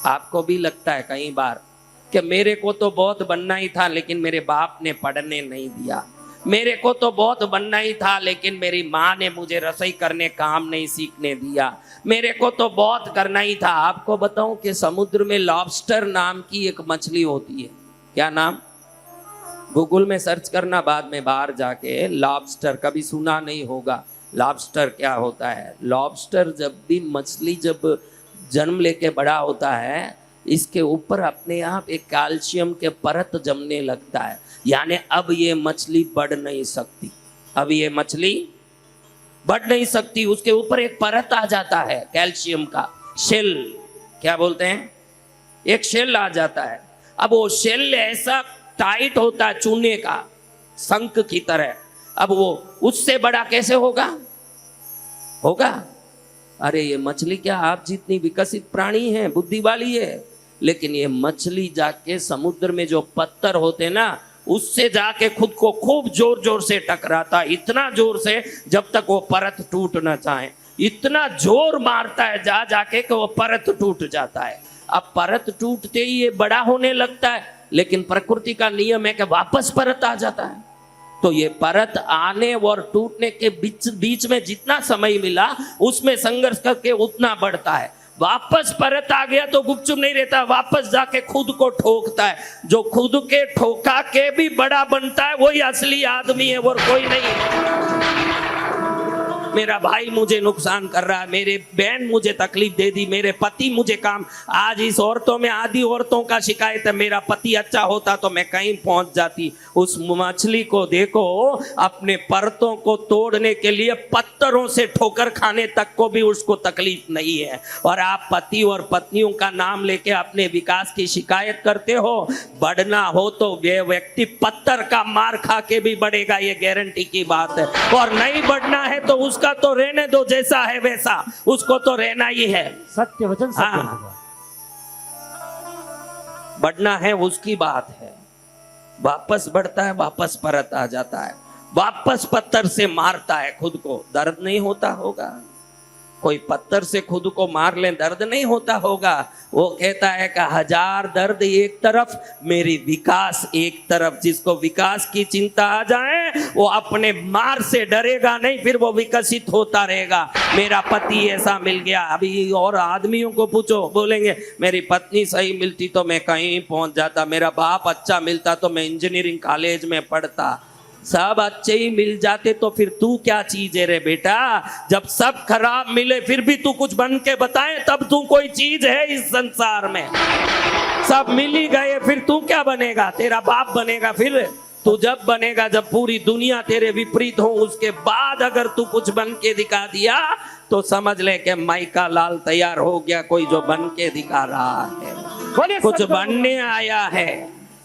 आपको भी लगता है कई बार कि मेरे को तो बहुत बनना ही था लेकिन मेरे बाप ने पढ़ने नहीं दिया, मेरे को तो बहुत बनना ही था लेकिन मेरी माँ ने मुझे रसोई करने काम नहीं सीखने दिया, मेरे को तो बहुत करना ही था। आपको बताऊं कि समुद्र में लॉबस्टर नाम की एक मछली होती है। क्या नाम? गूगल में सर्च करना बाद में, बाहर जाके। लॉबस्टर कभी सुना नहीं होगा। लॉबस्टर क्या होता है? लॉबस्टर जब भी मछली जब जन्म लेके बड़ा होता है, इसके ऊपर अपने आप एक कैल्शियम के परत जमने लगता है, यानी अब ये मछली बढ़ नहीं सकती, अब ये मछली बढ़ नहीं सकती। उसके ऊपर एक परत आ जाता है कैल्शियम का, शेल क्या बोलते हैं, एक शेल आ जाता है। अब वो शेल ऐसा टाइट होता है चूने का, शंख की तरह। अब वो उससे बड़ा कैसे होगा? अरे ये मछली क्या आप जितनी विकसित प्राणी है, बुद्धि वाली है, लेकिन ये मछली जाके समुद्र में जो पत्थर होते ना, उससे जाके खुद को खूब जोर जोर से टकराता, इतना जोर से जब तक वो परत टूट ना जाए, इतना जोर मारता है जाके कि वो परत टूट जाता है। अब परत टूटते ही ये बड़ा होने लगता है, लेकिन प्रकृति का नियम है कि वापस परत आ जाता है। तो ये परत आने और टूटने के बीच में जितना समय मिला, उसमें संघर्ष करके उतना बढ़ता है। वापस परत आ गया तो गुपचुप नहीं रहता, वापस जाके खुद को ठोकता है। जो खुद के ठोका के भी बड़ा बनता है, वही असली आदमी है और कोई नहीं है। मेरा भाई मुझे नुकसान कर रहा है, मेरे बहन मुझे तकलीफ दे दी, मेरे पति मुझे काम। आज इस औरतों में आधी औरतों का शिकायत है, मेरा पति अच्छा होता तो मैं कहीं पहुंच जाती। उस मछली को देखो, अपने परतों को तोड़ने के लिए पत्थरों से ठोकर खाने तक को भी उसको तकलीफ नहीं है। और आप पति और पत्नियों का नाम लेके अपने विकास की शिकायत करते हो। बढ़ना हो तो वे व्यक्ति पत्थर का मार खा के भी बढ़ेगा, ये गारंटी की बात है। और नहीं बढ़ना है तो उसका तो रहने दो, जैसा है वैसा, उसको तो रहना ही है। सत्य वचन सत्य होगा। बढ़ना है उसकी बात है, वापस बढ़ता है, वापस परत आ जाता है, वापस पत्थर से मारता है खुद को। दर्द नहीं होता होगा? कोई पत्थर से खुद को मार ले, दर्द नहीं होता होगा? वो कहता है कि हजार दर्द एक तरफ, मेरी विकास एक तरफ। जिसको विकास की चिंता आ जाए वो अपने मार से डरेगा नहीं, फिर वो विकसित होता रहेगा। मेरा पति ऐसा मिल गया, अभी और आदमियों को पूछो, बोलेंगे मेरी पत्नी सही मिलती तो मैं कहीं पहुंच जाता, मेरा बाप अच्छा मिलता तो मैं इंजीनियरिंग कॉलेज में पढ़ता। सब अच्छे ही मिल जाते तो फिर तू क्या चीज है रे बेटा? जब सब खराब मिले फिर भी तू कुछ बन के बताए, तब तू कोई चीज है इस संसार में। सब मिल ही गए, फिर तू क्या बनेगा? तेरा बाप बनेगा फिर तू जब बनेगा, जब पूरी दुनिया तेरे विपरीत हो। उसके बाद अगर तू कुछ बन के दिखा दिया तो समझ ले कि माई का लाल तैयार हो गया, कोई जो बन के दिखा रहा है, कुछ बनने आया है।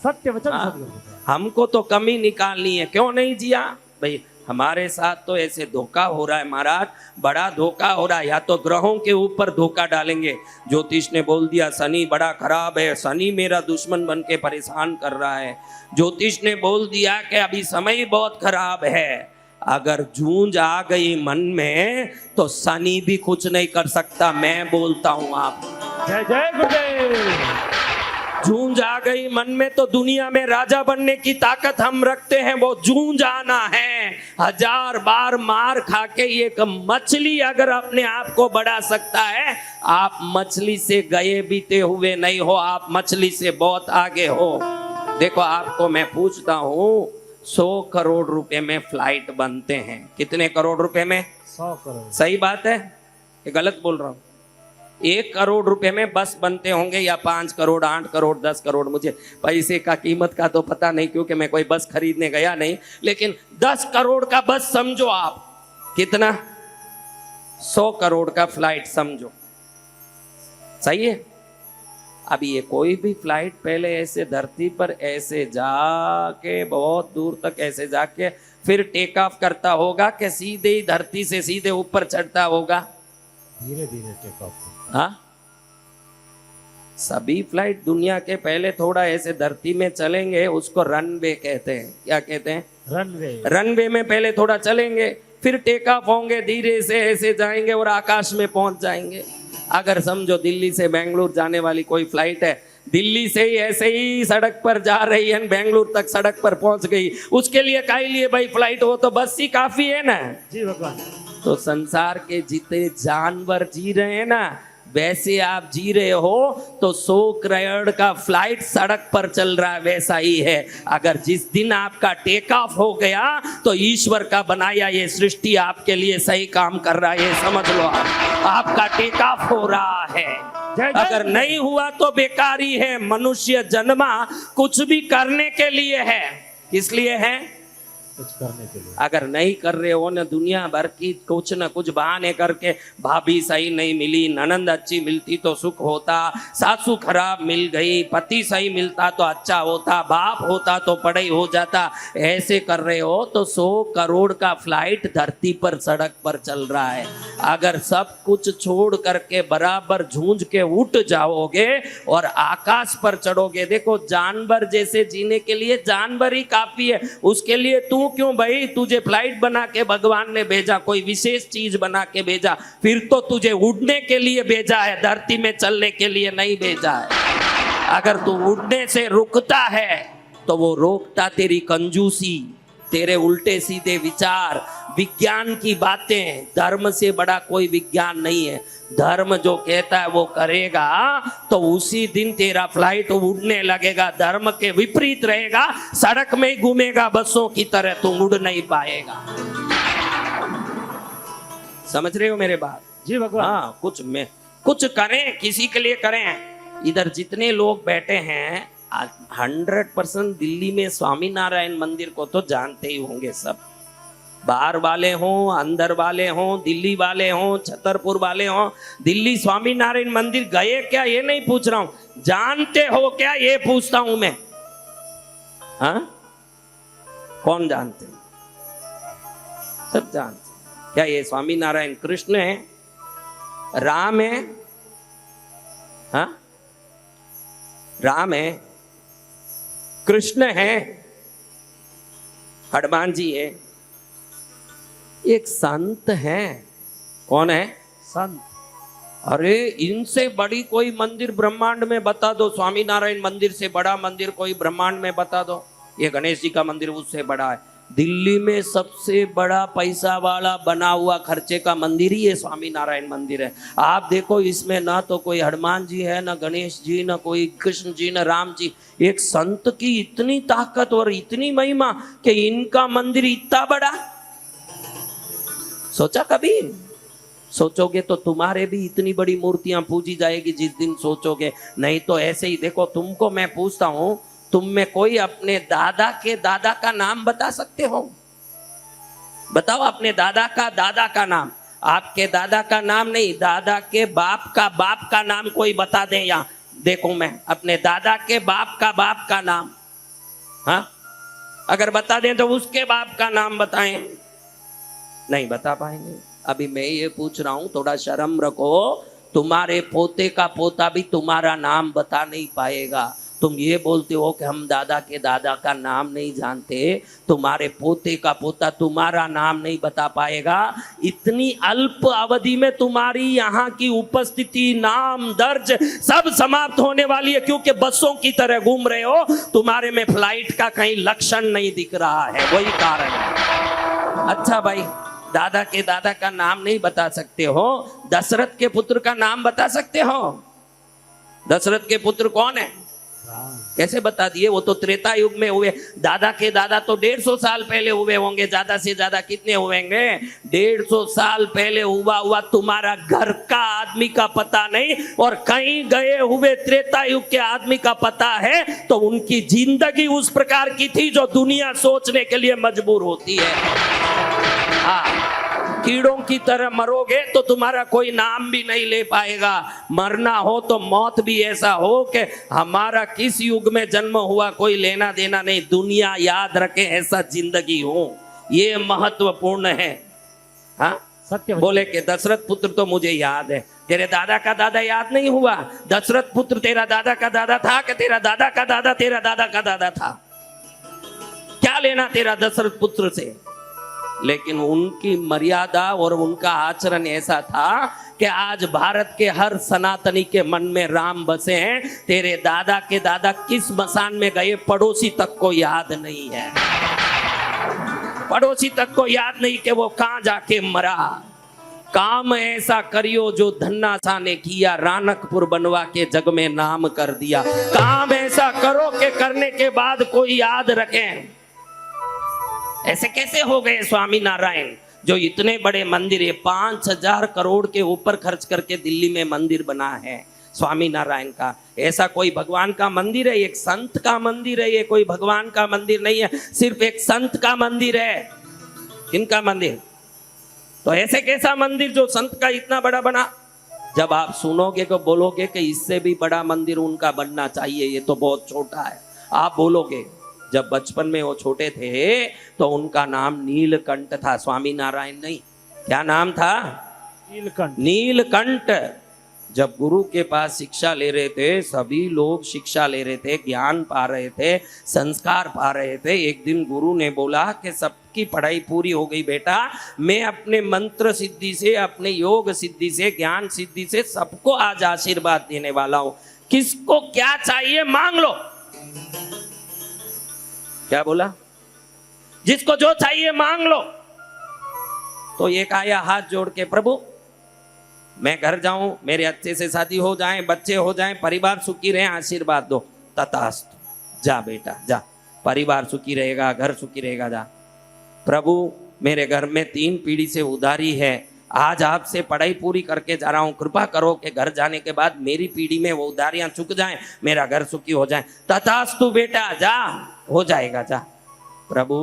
सत्य वचन हमको तो कमी निकालनी है, क्यों नहीं जिया भाई? हमारे साथ तो ऐसे धोखा हो रहा है महाराज, बड़ा धोखा हो रहा है। या तो ग्रहों के ऊपर धोखा डालेंगे, ज्योतिष ने बोल दिया शनि बड़ा खराब है, शनि मेरा दुश्मन बन के परेशान कर रहा है। ज्योतिष ने बोल दिया कि अभी समय बहुत खराब है। अगर जूझ आ गई मन में तो शनि भी कुछ नहीं कर सकता, मैं बोलता हूं आप। जय जय गुरुदेव। जूझ आ गई मन में तो दुनिया में राजा बनने की ताकत हम रखते हैं, वो जूझ आना है। हजार बार मार खा के एक मछली अगर अपने आप को बढ़ा सकता है, आप मछली से गए बीते हुए नहीं हो, आप मछली से बहुत आगे हो। देखो आपको मैं पूछता हूँ, 100 करोड़ रुपए में फ्लाइट बनते हैं, कितने करोड़ रुपए में? 100 करोड़। सही बात है ये गलत बोल रहा हूँ? 1 करोड़ रुपए में बस बनते होंगे, या 5 करोड़, 8 करोड़, 10 करोड़, मुझे पैसे का कीमत का तो पता नहीं क्योंकि मैं कोई बस खरीदने गया नहीं। लेकिन 10 करोड़ का बस समझो आप, कितना? 100 करोड़ का फ्लाइट समझो, सही है? अभी ये कोई भी फ्लाइट पहले ऐसे धरती पर ऐसे जाके बहुत दूर तक ऐसे जाके फिर टेक ऑफ करता होगा कि सीधे ही धरती से सीधे ऊपर चढ़ता होगा? धीरे धीरे टेक ऑफ। हाँ, सभी फ्लाइट दुनिया के पहले थोड़ा ऐसे धरती में चलेंगे, उसको रनवे कहते हैं। क्या कहते हैं? रनवे। रनवे में पहले थोड़ा चलेंगे, फिर टेक ऑफ होंगे, धीरे से ऐसे जाएंगे और आकाश में पहुंच जाएंगे। अगर समझो दिल्ली से बेंगलुरु जाने वाली कोई फ्लाइट है, दिल्ली से ही ऐसे ही सड़क पर जा रही है, बेंगलुरु तक सड़क पर पहुंच गई, उसके लिए काहे लिए भाई फ्लाइट, हो तो बस ही काफी है ना। जी भगवान। तो संसार के जितने जानवर जी रहे हैं ना, वैसे आप जी रहे हो तो 100 करोड़ का फ्लाइट सड़क पर चल रहा है, वैसा ही है। अगर जिस दिन आपका टेक ऑफ हो गया तो ईश्वर का बनाया ये सृष्टि आपके लिए सही काम कर रहा है, ये समझ लो। आपका टेक ऑफ हो रहा है। अगर नहीं हुआ तो बेकारी है। मनुष्य जन्मा कुछ भी करने के लिए है। किस लिए है? कुछ करने के लिए। अगर नहीं कर रहे हो ना, दुनिया भर की कुछ न कुछ बहाने करके, भाभी सही नहीं मिली, ननंद अच्छी मिलती तो सुख होता, सासू खराब मिल गई, पति सही मिलता तो अच्छा होता, बाप होता तो पढ़ाई हो जाता, ऐसे कर रहे हो तो 100 करोड़ का फ्लाइट धरती पर सड़क पर चल रहा है। अगर सब कुछ छोड़ करके बराबर झूंझ के उठ जाओगे और आकाश पर चढ़ोगे, देखो जानवर जैसे जीने के लिए जानवर ही काफी है। उसके लिए तू क्यों भाई, तुझे फ्लाइट बना के भगवान ने भेजा, कोई विशेष चीज बना के भेजा, फिर तो तुझे उड़ने के लिए भेजा है, धरती में चलने के लिए नहीं भेजा है। अगर तू उड़ने से रुकता है तो वो रोकता तेरी कंजूसी, तेरे उल्टे सीधे विचार, विज्ञान की बातें। धर्म से बड़ा कोई विज्ञान नहीं है। धर्म जो कहता है वो करेगा तो उसी दिन तेरा फ्लाइट उड़ने लगेगा। धर्म के विपरीत रहेगा, सड़क में ही घूमेगा बसों की तरह, तो उड़ नहीं पाएगा। समझ रहे हो मेरे बात? जी भगवान। हाँ, कुछ करें, किसी के लिए करें। इधर जितने लोग बैठे हैं 100% दिल्ली में स्वामी नारायण मंदिर को तो जानते ही होंगे सब। बाहर वाले हों, अंदर वाले हों, दिल्ली वाले हों, छतरपुर वाले हों, दिल्ली स्वामी नारायण मंदिर गए क्या ये नहीं पूछ रहा हूं, जानते हो क्या ये पूछता हूं मैं। हाँ, कौन जानते? सब जानते। क्या ये स्वामी नारायण कृष्ण है, राम है? हाँ, राम है, कृष्ण है, हनुमान जी है, एक संत है। कौन है? संत। अरे इनसे बड़ी कोई मंदिर ब्रह्मांड में बता दो। स्वामी नारायण मंदिर से बड़ा मंदिर कोई ब्रह्मांड में बता दो। ये गणेश जी का मंदिर उससे बड़ा है। दिल्ली में सबसे बड़ा पैसा वाला बना हुआ खर्चे का मंदिर ही ये स्वामी नारायण मंदिर है। आप देखो, इसमें ना तो कोई हनुमान जी है, ना गणेश जी, ना कोई कृष्ण जी, ना राम जी। एक संत की इतनी ताकत और इतनी महिमा कि इनका मंदिर इतना बड़ा। सोचा कभी? सोचोगे तो तुम्हारे भी इतनी बड़ी मूर्तियां पूजी जाएगी जिस दिन सोचोगे। नहीं तो ऐसे ही देखो, तुमको मैं पूछता हूं, तुम में कोई अपने दादा के दादा का नाम बता सकते हो? बताओ अपने दादा का नाम। आपके दादा का नाम नहीं, दादा के बाप का नाम कोई बता दे। यहाँ देखो, मैं अपने दादा के बाप का नाम, हाँ, अगर बता दें तो उसके बाप का नाम बताएं। नहीं बता पाएंगे। अभी मैं ये पूछ रहा हूं, थोड़ा शर्म रखो। तुम्हारे पोते का पोता भी तुम्हारा नाम बता नहीं पाएगा। तुम ये बोलते हो कि हम दादा के दादा का नाम नहीं जानते, तुम्हारे पोते का पोता तुम्हारा नाम नहीं बता पाएगा। इतनी अल्प अवधि में तुम्हारी यहाँ की उपस्थिति, नाम दर्ज सब समाप्त होने वाली है, क्योंकि बसों की तरह घूम रहे हो। तुम्हारे में फ्लाइट का कहीं लक्षण नहीं दिख रहा है, वही कारण है। अच्छा भाई, दादा के दादा का नाम नहीं बता सकते हो, दशरथ के पुत्र का नाम बता सकते हो? दशरथ के पुत्र कौन है? कैसे बता दिए? वो तो त्रेता युग में हुए। दादा के दादा तो 150 साल पहले हुए होंगे। ज्यादा से ज्यादा कितने हुएंगे? 150 साल पहले हुआ तुम्हारा घर का आदमी का पता नहीं, और कहीं गए हुए त्रेता युग के आदमी का पता है। तो उनकी जिंदगी उस प्रकार की थी जो दुनिया सोचने के लिए मजबूर होती है। हाँ, कीड़ों की तरह मरोगे तो तुम्हारा कोई नाम भी नहीं ले पाएगा। मरना हो तो मौत भी ऐसा हो कि हमारा किस युग में जन्म हुआ कोई लेना देना नहीं, दुनिया याद रखे ऐसा जिंदगी हो, ये महत्वपूर्ण है। हाँ, सत्य। बोले कि दशरथ पुत्र तो मुझे याद है, तेरे दादा का दादा याद नहीं हुआ? दशरथ पुत्र तेरा दादा का दादा था कि तेरा दादा का दादा तेरा दादा का दादा था? क्या लेना तेरा दशरथ पुत्र से? लेकिन उनकी मर्यादा और उनका आचरण ऐसा था कि आज भारत के हर सनातनी के मन में राम बसे हैं। तेरे दादा के दादा किस मसान में गए पड़ोसी तक को याद नहीं है, पड़ोसी तक को याद नहीं कि वो कहां जाके मरा। काम ऐसा करियो जो धन्ना सा ने किया, रानकपुर बनवा के जग में नाम कर दिया। काम ऐसा करो कि करने के बाद कोई याद रखे। ऐसे कैसे हो गए स्वामी नारायण जो इतने बड़े मंदिर है, 5,000 करोड़ के ऊपर खर्च करके दिल्ली में मंदिर बना है स्वामी नारायण का। ऐसा कोई भगवान का मंदिर है? एक संत का मंदिर है, ये कोई भगवान का मंदिर नहीं है, सिर्फ एक संत का मंदिर है। किनका मंदिर? तो ऐसे कैसा मंदिर जो संत का इतना बड़ा बना? जब आप सुनोगे तो बोलोगे कि इससे भी बड़ा मंदिर उनका बनना चाहिए, ये तो बहुत छोटा है। आप बोलोगे जब बचपन में वो छोटे थे तो उनका नाम नीलकंठ था, स्वामी नारायण नहीं। क्या नाम था? नीलकंठ। नीलकंठ। जब गुरु के पास शिक्षा ले रहे थे, सभी लोग शिक्षा ले रहे थे, ज्ञान पा रहे थे, संस्कार पा रहे थे। एक दिन गुरु ने बोला कि सबकी पढ़ाई पूरी हो गई बेटा, मैं अपने मंत्र सिद्धि से, अपने योग सिद्धि से, ज्ञान सिद्धि से सबको आज आशीर्वाद देने वाला हूं। किसको क्या चाहिए मांग लो। क्या बोला? जिसको जो चाहिए मांग लो। तो एक आया हाथ जोड़ के, प्रभु मैं घर जाऊं, मेरे अच्छे से शादी हो जाए, बच्चे हो जाएं, परिवार सुखी रहे, आशीर्वाद दो। तथास्तु, जा बेटा जा, परिवार सुखी रहेगा, घर सुखी रहेगा, जा। प्रभु मेरे घर में 3 पीढ़ी से उधारी है, आज आपसे पढ़ाई पूरी करके जा रहा हूं, कृपा करो कि घर जाने के बाद मेरी पीढ़ी में वो उधारियां चुक जाएं, मेरा घर सुखी हो जाए। तथास्तु बेटा जा, हो जाएगा, जा। प्रभु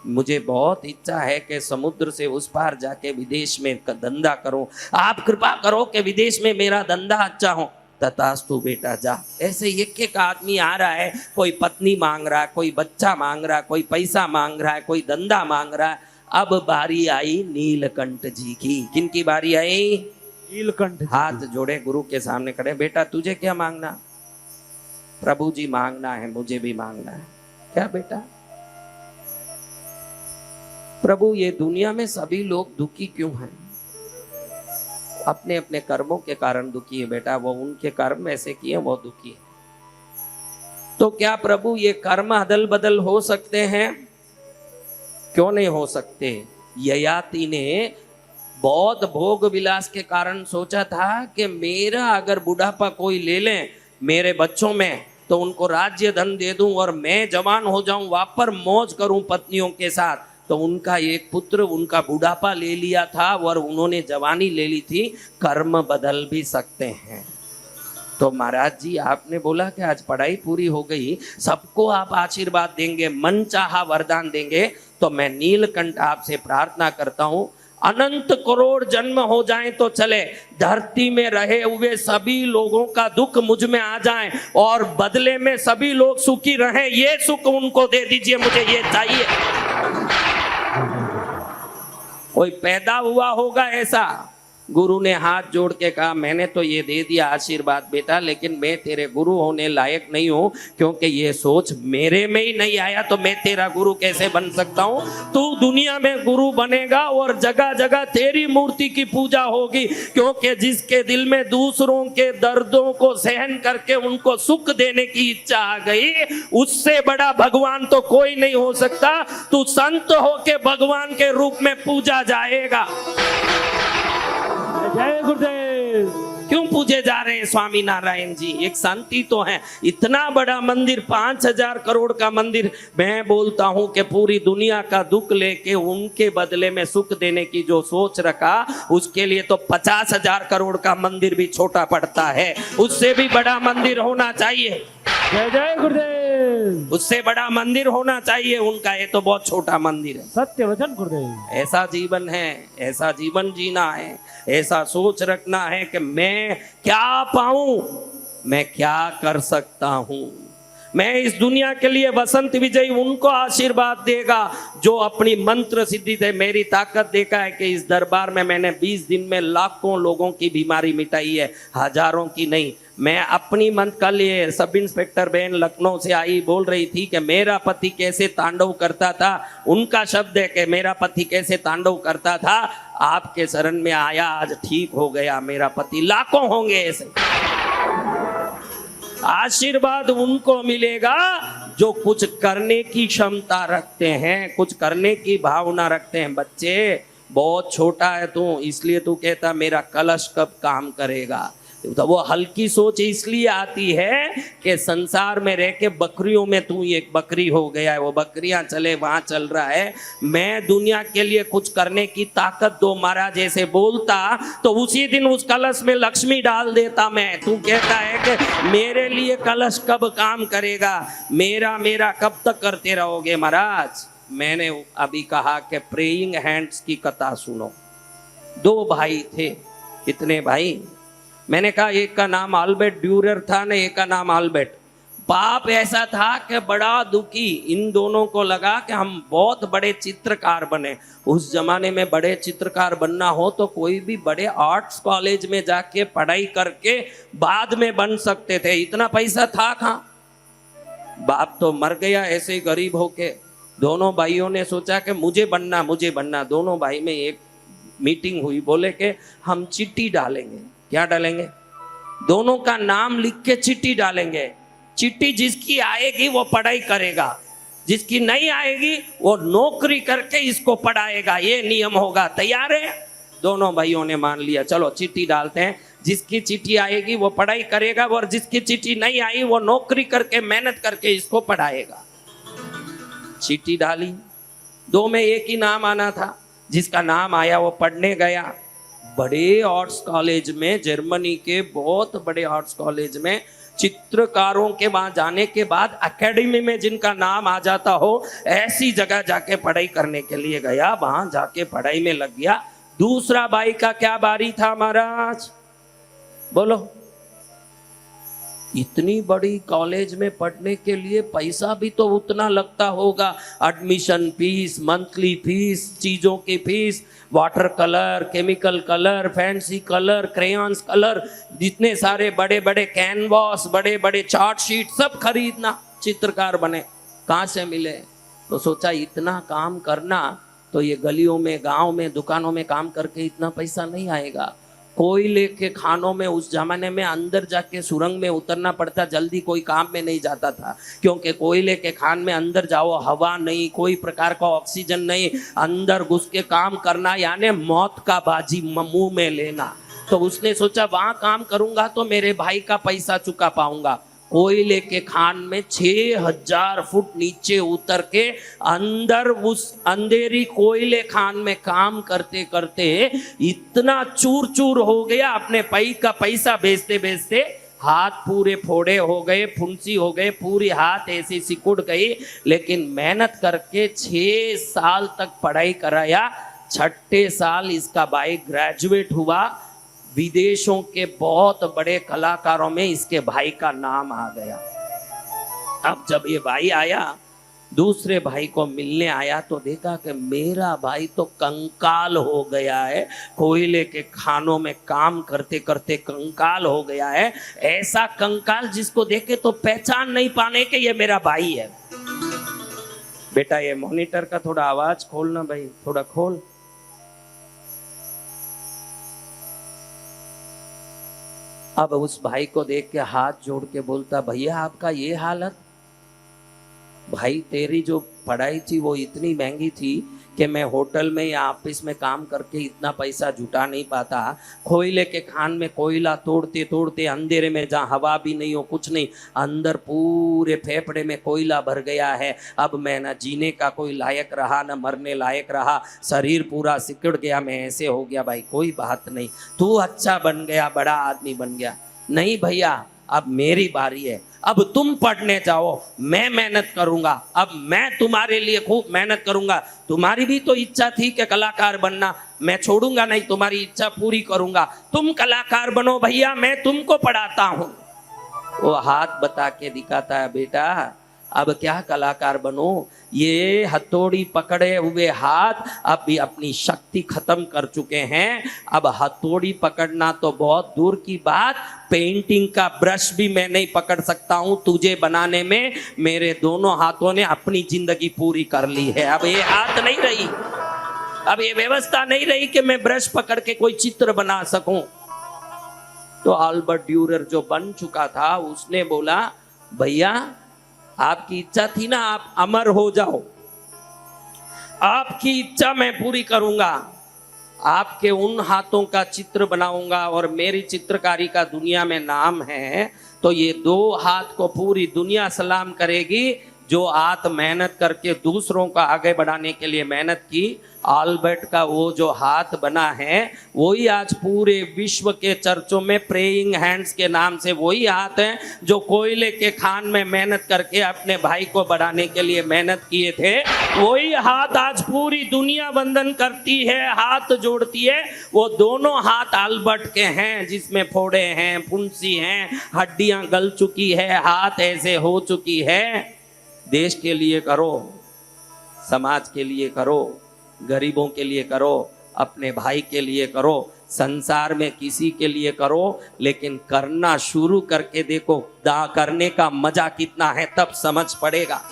मुझे बहुत इच्छा है कि समुद्र से उस पार जाके विदेश में धंधा करूं, आप कृपा करो कि विदेश में मेरा धंधा अच्छा हो। तथास्तु बेटा जा। ऐसे एक एक आदमी आ रहा है, कोई पत्नी मांग रहा है, कोई बच्चा मांग रहा है, कोई पैसा मांग रहा है, कोई धंधा मांग रहा है। अब बारी आई नीलकंठ जी की। किनकी बारी आई? नीलकंठ। हाथ जोड़े गुरु के सामने खड़े, बेटा तुझे क्या मांगना? प्रभु जी मांगना है, मुझे भी मांगना है। क्या बेटा? प्रभु ये दुनिया में सभी लोग दुखी क्यों हैं? अपने अपने कर्मों के कारण दुखी है बेटा, वो उनके कर्म ऐसे किए वो दुखी है। तो क्या प्रभु ये कर्म अदल बदल हो सकते हैं? क्यों नहीं हो सकते? ययाति ने बहुत भोग विलास के कारण सोचा था कि मेरा अगर बुढ़ापा कोई ले ले मेरे बच्चों में तो उनको राज्य धन दे दूं और मैं जवान हो जाऊं, वापर मौज करूं पत्नियों के साथ। तो उनका एक पुत्र उनका बुढ़ापा ले लिया था और उन्होंने जवानी ले ली थी। कर्म बदल भी सकते हैं। तो महाराज जी आपने बोला कि आज पढ़ाई पूरी हो गई, सबको आप आशीर्वाद देंगे, मन चाहा वरदान देंगे, तो मैं नीलकंठ आपसे प्रार्थना करता हूं, अनंत करोड़ जन्म हो जाएं तो चले, धरती में रहे हुए सभी लोगों का दुख मुझ में आ जाए और बदले में सभी लोग सुखी रहें, ये सुख उनको दे दीजिए, मुझे ये चाहिए। कोई पैदा हुआ होगा ऐसा? गुरु ने हाथ जोड़ के कहा, मैंने तो ये दे दिया आशीर्वाद बेटा, लेकिन मैं तेरे गुरु होने लायक नहीं हूं, क्योंकि ये सोच मेरे में ही नहीं आया तो मैं तेरा गुरु कैसे बन सकता हूं? तू दुनिया में गुरु बनेगा और जगह जगह तेरी मूर्ति की पूजा होगी, क्योंकि जिसके दिल में दूसरों के दर्दों को सहन करके उनको सुख देने की इच्छा आ गई, उससे बड़ा भगवान तो कोई नहीं हो सकता। तू संत होके भगवान के रूप में पूजा जाएगा। जय गुरुदेव। क्यों पूजे जा रहे हैं स्वामी नारायण जी? एक शांति तो है। इतना बड़ा मंदिर, 5,000 करोड़ का मंदिर, मैं बोलता हूं कि पूरी दुनिया का दुख लेके उनके बदले में सुख देने की जो सोच रखा, उसके लिए तो 50,000 करोड़ का मंदिर भी छोटा पड़ता है। उससे भी बड़ा मंदिर होना चाहिए। जय जय गुरुदेव। उससे बड़ा मंदिर होना चाहिए उनका, ये तो बहुत छोटा मंदिर है। सत्य वचन गुरुदेव। ऐसा जीवन है, ऐसा जीवन जीना है, ऐसा सोच रखना है कि मैं क्या पाऊं, मैं क्या कर सकता हूं। मैं इस दुनिया के लिए वसंत विजयी उनको आशीर्वाद देगा जो अपनी मंत्र सिद्धि से मेरी ताकत देखा है कि इस दरबार में मैंने 20 दिन में लाखों लोगों की बीमारी मिटाई है, हजारों की नहीं। मैं अपनी मन, कल ये सब इंस्पेक्टर बहन लखनऊ से आई, बोल रही थी कि मेरा पति कैसे तांडव करता था। उनका शब्द है कि मेरा पति कैसे तांडव करता था। आपके शरण में आया, आज ठीक हो गया मेरा पति। लाखों होंगे ऐसे। आशीर्वाद उनको मिलेगा जो कुछ करने की क्षमता रखते हैं, कुछ करने की भावना रखते हैं। बच्चे बहुत छोटा है तू, इसलिए तू कहता मेरा कलश कब काम करेगा। तो वो हल्की सोच इसलिए आती है कि संसार में रह के बकरियों में तू एक बकरी हो गया है, वो बकरियां चले वहां चल रहा है। मैं दुनिया के लिए कुछ करने की ताकत दो महाराज जैसे बोलता तो उसी दिन उस कलश में लक्ष्मी डाल देता मैं। तू कहता है कि मेरे लिए कलश कब काम करेगा, मेरा मेरा कब तक करते रहोगे महाराज। मैंने अभी कहा कि प्रेइंग हैंड्स की कथा सुनो। दो भाई थे। कितने भाई? मैंने कहा एक का नाम अल्बर्ट ड्यूरर था ना, एक का नाम अल्बर्ट। बाप ऐसा था कि बड़ा दुखी। इन दोनों को लगा कि हम बहुत बड़े चित्रकार बने। उस जमाने में बड़े चित्रकार बनना हो तो कोई भी बड़े आर्ट्स कॉलेज में जाके पढ़ाई करके बाद में बन सकते थे, इतना पैसा था कहाँ। बाप तो मर गया ऐसे ही गरीब होके। दोनों भाइयों ने सोचा कि मुझे बनना। दोनों भाई में एक मीटिंग हुई, बोले कि हम चिट्ठी डालेंगे। क्या डालेंगे? दोनों का नाम लिख के चिट्ठी डालेंगे। चिट्ठी जिसकी आएगी वो पढ़ाई करेगा, जिसकी नहीं आएगी वो नौकरी करके इसको पढ़ाएगा। ये नियम होगा। तैयार है? दोनों भाइयों ने मान लिया। चलो चिट्ठी डालते हैं। जिसकी चिट्ठी आएगी वो पढ़ाई करेगा और जिसकी चिट्ठी नहीं आई वो नौकरी करके मेहनत करके इसको पढ़ाएगा। चिट्ठी डाली। दो में एक ही नाम आना था। जिसका नाम आया वो पढ़ने गया बड़े आर्ट्स कॉलेज में, जर्मनी के बहुत बड़े आर्ट्स कॉलेज में। चित्रकारों के वहां जाने के बाद एकेडमी में जिनका नाम आ जाता हो ऐसी जगह जाके पढ़ाई करने के लिए गया। वहां जाके पढ़ाई में लग गया। दूसरा भाई का क्या बारी था महाराज? बोलो। इतनी बड़ी कॉलेज में पढ़ने के लिए पैसा भी तो उतना लगता होगा। एडमिशन फीस, मंथली फीस, चीज़ों की fees, water colour, chemical colour, fancy colour, crayons colour, जितने सारे बड़े बड़े कैनवास, बड़े बड़े चार्ट शीट, सब खरीदना। चित्रकार बने कहाँ से मिले? तो सोचा इतना काम करना तो ये गलियों में, गांव में, दुकानों में काम करके इतना पैसा नहीं आएगा। कोयले के खानों में उस जमाने में अंदर जाके सुरंग में उतरना पड़ता, जल्दी कोई काम में नहीं जाता था। क्योंकि कोयले के खान में अंदर जाओ, हवा नहीं, कोई प्रकार का ऑक्सीजन नहीं, अंदर घुस के काम करना यानी मौत का बाजी मुंह में लेना। तो उसने सोचा वहां काम करूंगा तो मेरे भाई का पैसा चुका पाऊंगा। कोयले के खान में 6000 फुट नीचे उतर के अंदर उस अंधेरी कोयले खान में काम करते करते इतना चूर चूर हो गया, अपने का पैसा बेचते बेचते हाथ पूरे फोड़े हो गए, फुंसी हो गए, पूरी हाथ ऐसी सिकुड़ गई। लेकिन मेहनत करके 6 साल तक पढ़ाई कराया। 6ठे साल इसका भाई ग्रेजुएट हुआ। विदेशों के बहुत बड़े कलाकारों में इसके भाई का नाम आ गया। अब जब ये भाई आया, दूसरे भाई को मिलने आया तो देखा कि मेरा भाई तो कंकाल हो गया है, कोयले के खानों में काम करते करते कंकाल हो गया है। ऐसा कंकाल जिसको देखे तो पहचान नहीं पाने के ये मेरा भाई है। बेटा ये मॉनिटर का थोड़ा आवाज खोलना भाई, थोड़ा खोल। अब उस भाई को देख के हाथ जोड़ के बोलता, भैया आपका ये हालत? भाई तेरी जो पढ़ाई थी वो इतनी महंगी थी कि मैं होटल में या ऑफिस में काम करके इतना पैसा जुटा नहीं पाता। कोयले के खान में कोयला तोड़ते तोड़ते अंधेरे में जहाँ हवा भी नहीं हो, कुछ नहीं, अंदर पूरे फेफड़े में कोयला भर गया है। अब मैं ना जीने का कोई लायक रहा, ना मरने लायक रहा, शरीर पूरा सिकुड़ गया, मैं ऐसे हो गया। भाई कोई बात नहीं, तू अच्छा बन गया, बड़ा आदमी बन गया। नहीं भैया अब मेरी बारी है, अब तुम पढ़ने जाओ, मैं मेहनत करूंगा। अब मैं तुम्हारे लिए खूब मेहनत करूंगा। तुम्हारी भी तो इच्छा थी कि कलाकार बनना, मैं छोड़ूंगा नहीं, तुम्हारी इच्छा पूरी करूंगा। तुम कलाकार बनो भैया, मैं तुमको पढ़ाता हूं। वो हाथ बता के दिखाता है, बेटा अब क्या कलाकार बनो, ये हथौड़ी पकड़े हुए हाथ अब भी अपनी शक्ति खत्म कर चुके हैं। अब हथौड़ी पकड़ना तो बहुत दूर की बात, पेंटिंग का ब्रश भी मैं नहीं पकड़ सकता हूं। तुझे बनाने में मेरे दोनों हाथों ने अपनी जिंदगी पूरी कर ली है। अब ये हाथ नहीं रही, अब ये व्यवस्था नहीं रही कि मैं ब्रश पकड़ के कोई चित्र बना सकूं। तो अल्बर्ट ड्यूरर जो बन चुका था उसने बोला, भैया आपकी इच्छा थी ना आप अमर हो जाओ, आपकी इच्छा मैं पूरी करूंगा, आपके उन हाथों का चित्र बनाऊंगा और मेरी चित्रकारी का दुनिया में नाम है। तो ये 2 हाथ को पूरी दुनिया सलाम करेगी जो हाथ मेहनत करके दूसरों का आगे बढ़ाने के लिए मेहनत की। अल्बर्ट का वो जो हाथ बना है वही आज पूरे विश्व के चर्चों में प्रेइंग हैंड्स के नाम से वही हाथ है जो कोयले के खान में मेहनत करके अपने भाई को बढ़ाने के लिए मेहनत किए थे। वही हाथ आज पूरी दुनिया वंदन करती है, हाथ जोड़ती है। वो दोनों हाथ अल्बर्ट के हैं जिसमें फोड़े हैं, फुंसी हैं, हड्डियां गल चुकी है, हाथ ऐसे हो चुकी है। देश के लिए करो, समाज के लिए करो, गरीबों के लिए करो, अपने भाई के लिए करो, संसार में किसी के लिए करो, लेकिन करना शुरू करके देखो करने का मजा कितना है, तब समझ पड़ेगा।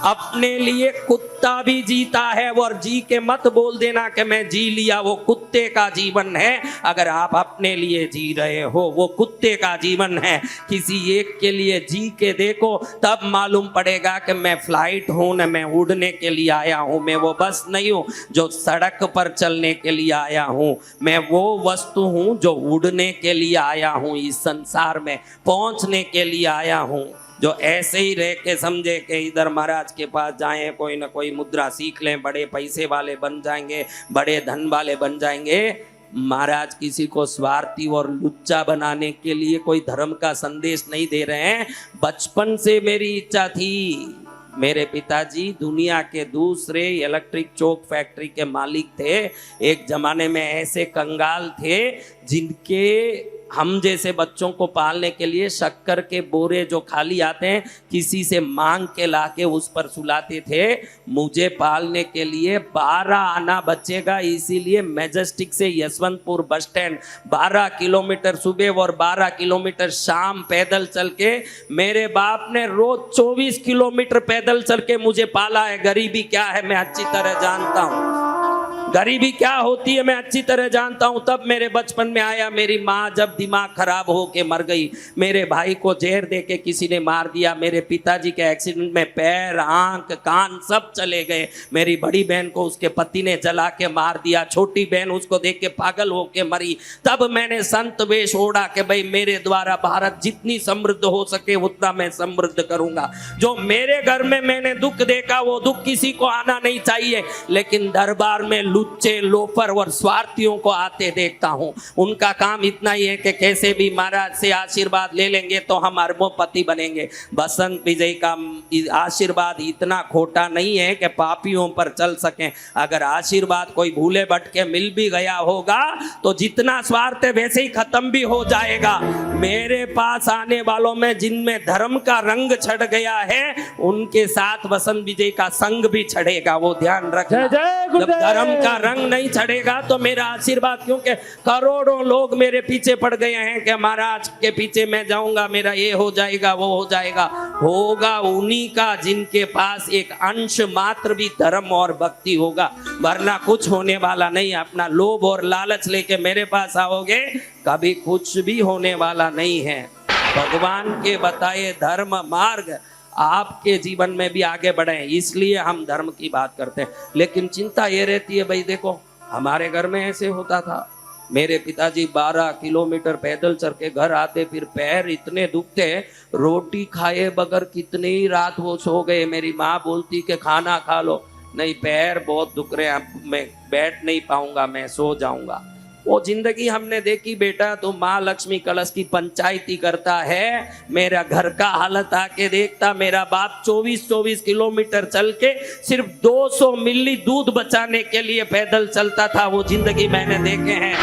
अपने लिए कुत्ता भी जीता है और जी के मत बोल देना कि मैं जी लिया, वो कुत्ते का जीवन है। अगर आप अपने लिए जी रहे हो वो कुत्ते का जीवन है। किसी एक के लिए जी के देखो, तब मालूम पड़ेगा कि मैं फ्लाइट हूं न मैं उड़ने के लिए आया हूं। मैं वो बस नहीं हूं जो सड़क पर चलने के लिए आया हूं, मैं वो वस्तु हूं जो उड़ने के लिए आया हूं, इस संसार में पहुंचने के लिए आया हूं। जो ऐसे ही रह के समझे कि इधर महाराज के पास जाएं, कोई ना कोई मुद्रा सीख लें, बड़े पैसे वाले बन जाएंगे, बड़े धन वाले बन जाएंगे। महाराज किसी को स्वार्थी और लुच्चा बनाने के लिए कोई धर्म का संदेश नहीं दे रहे हैं। बचपन से मेरी इच्छा थी, मेरे पिताजी दुनिया के दूसरे इलेक्ट्रिक चौक फैक्ट्री के मालिक थे। एक जमाने में ऐसे कंगाल थे जिनके हम जैसे बच्चों को पालने के लिए शक्कर के बोरे जो खाली आते हैं किसी से मांग के लाके उस पर सुलाते थे। मुझे पालने के लिए 12 आना बचेगा, इसीलिए मैजेस्टिक से यशवंतपुर बस स्टैंड 12 किलोमीटर सुबह और 12 किलोमीटर शाम पैदल चल के मेरे बाप ने रोज 24 किलोमीटर पैदल चल के मुझे पाला है। गरीबी क्या है मैं अच्छी तरह जानता हूँ, गरीबी क्या होती है मैं अच्छी तरह जानता हूं। तब मेरे बचपन में आया, मेरी माँ जब दिमाग खराब हो के मर गई, मेरे भाई को जहर दे के किसी ने मार दिया, मेरे पिताजी के एक्सीडेंट में पैर, आंख, कान सब चले गए, मेरी बड़ी बहन को उसके पति ने जला के मार दिया, छोटी बहन उसको देख के पागल हो के मरी। तब मैंने संत वेश ओढ़ा कि भाई मेरे द्वारा भारत जितनी समृद्ध हो सके उतना मैं समृद्ध करूंगा। जो मेरे घर में मैंने दुख देखा वो दुख किसी को आना नहीं चाहिए, लेकिन दरबार में लुच्चे, लोफर और स्वार्थियों को आते देखता हूं। उनका काम इतना ही है कि कैसे भी महाराज से आशीर्वाद ले लेंगे तो हम अरबोपति बनेंगे। बसंत विजय का आशीर्वाद इतना खोटा नहीं है कि पापियों पर चल सकें। अगर आशीर्वाद कोई भूले भटके मिल भी गया होगा तो जितना स्वार्थ है वैसे ही खत्म भी हो जाएगा। मेरे पास आने वालों में जिनमें धर्म का रंग छड़ गया है उनके साथ बसंत विजय का संग भी छड़ेगा, वो ध्यान रखना। जब धर्म का रंग नहीं छड़ेगा तो मेरा आशीर्वाद, क्योंकि करोड़ों लोग मेरे पीछे पड़ गए हैं कि महाराज के पीछे मैं जाऊंगा, मेरा ये हो जाएगा वो हो जाएगा। होगा उन्हीं का जिनके पास एक अंश मात्र भी धर्म और भक्ति होगा, वरना कुछ होने वाला नहीं। अपना लोभ और लालच लेके मेरे पास आओगे कभी कुछ भी होने वाला नहीं है। भगवान के बताए धर्म मार्ग आपके जीवन में भी आगे बढ़े, इसलिए हम धर्म की बात करते हैं। लेकिन चिंता ये रहती है, भाई देखो हमारे घर में ऐसे होता था, मेरे पिताजी 12 किलोमीटर पैदल चल के घर आते, फिर पैर इतने दुखते, रोटी खाए बगैर कितनी ही रात वो सो गए। मेरी माँ बोलती कि खाना खा लो, नहीं पैर बहुत दुख रहे हैं, मैं बैठ नहीं पाऊंगा, मैं सो जाऊंगा। वो जिंदगी हमने देखी बेटा। तो माँ लक्ष्मी कलश की पंचायती करता है, मेरा घर का हालत आके देखता। मेरा बाप 24 किलोमीटर चल के सिर्फ 200 मिली दूध बचाने के लिए पैदल चलता था। वो जिंदगी मैंने देखे हैं।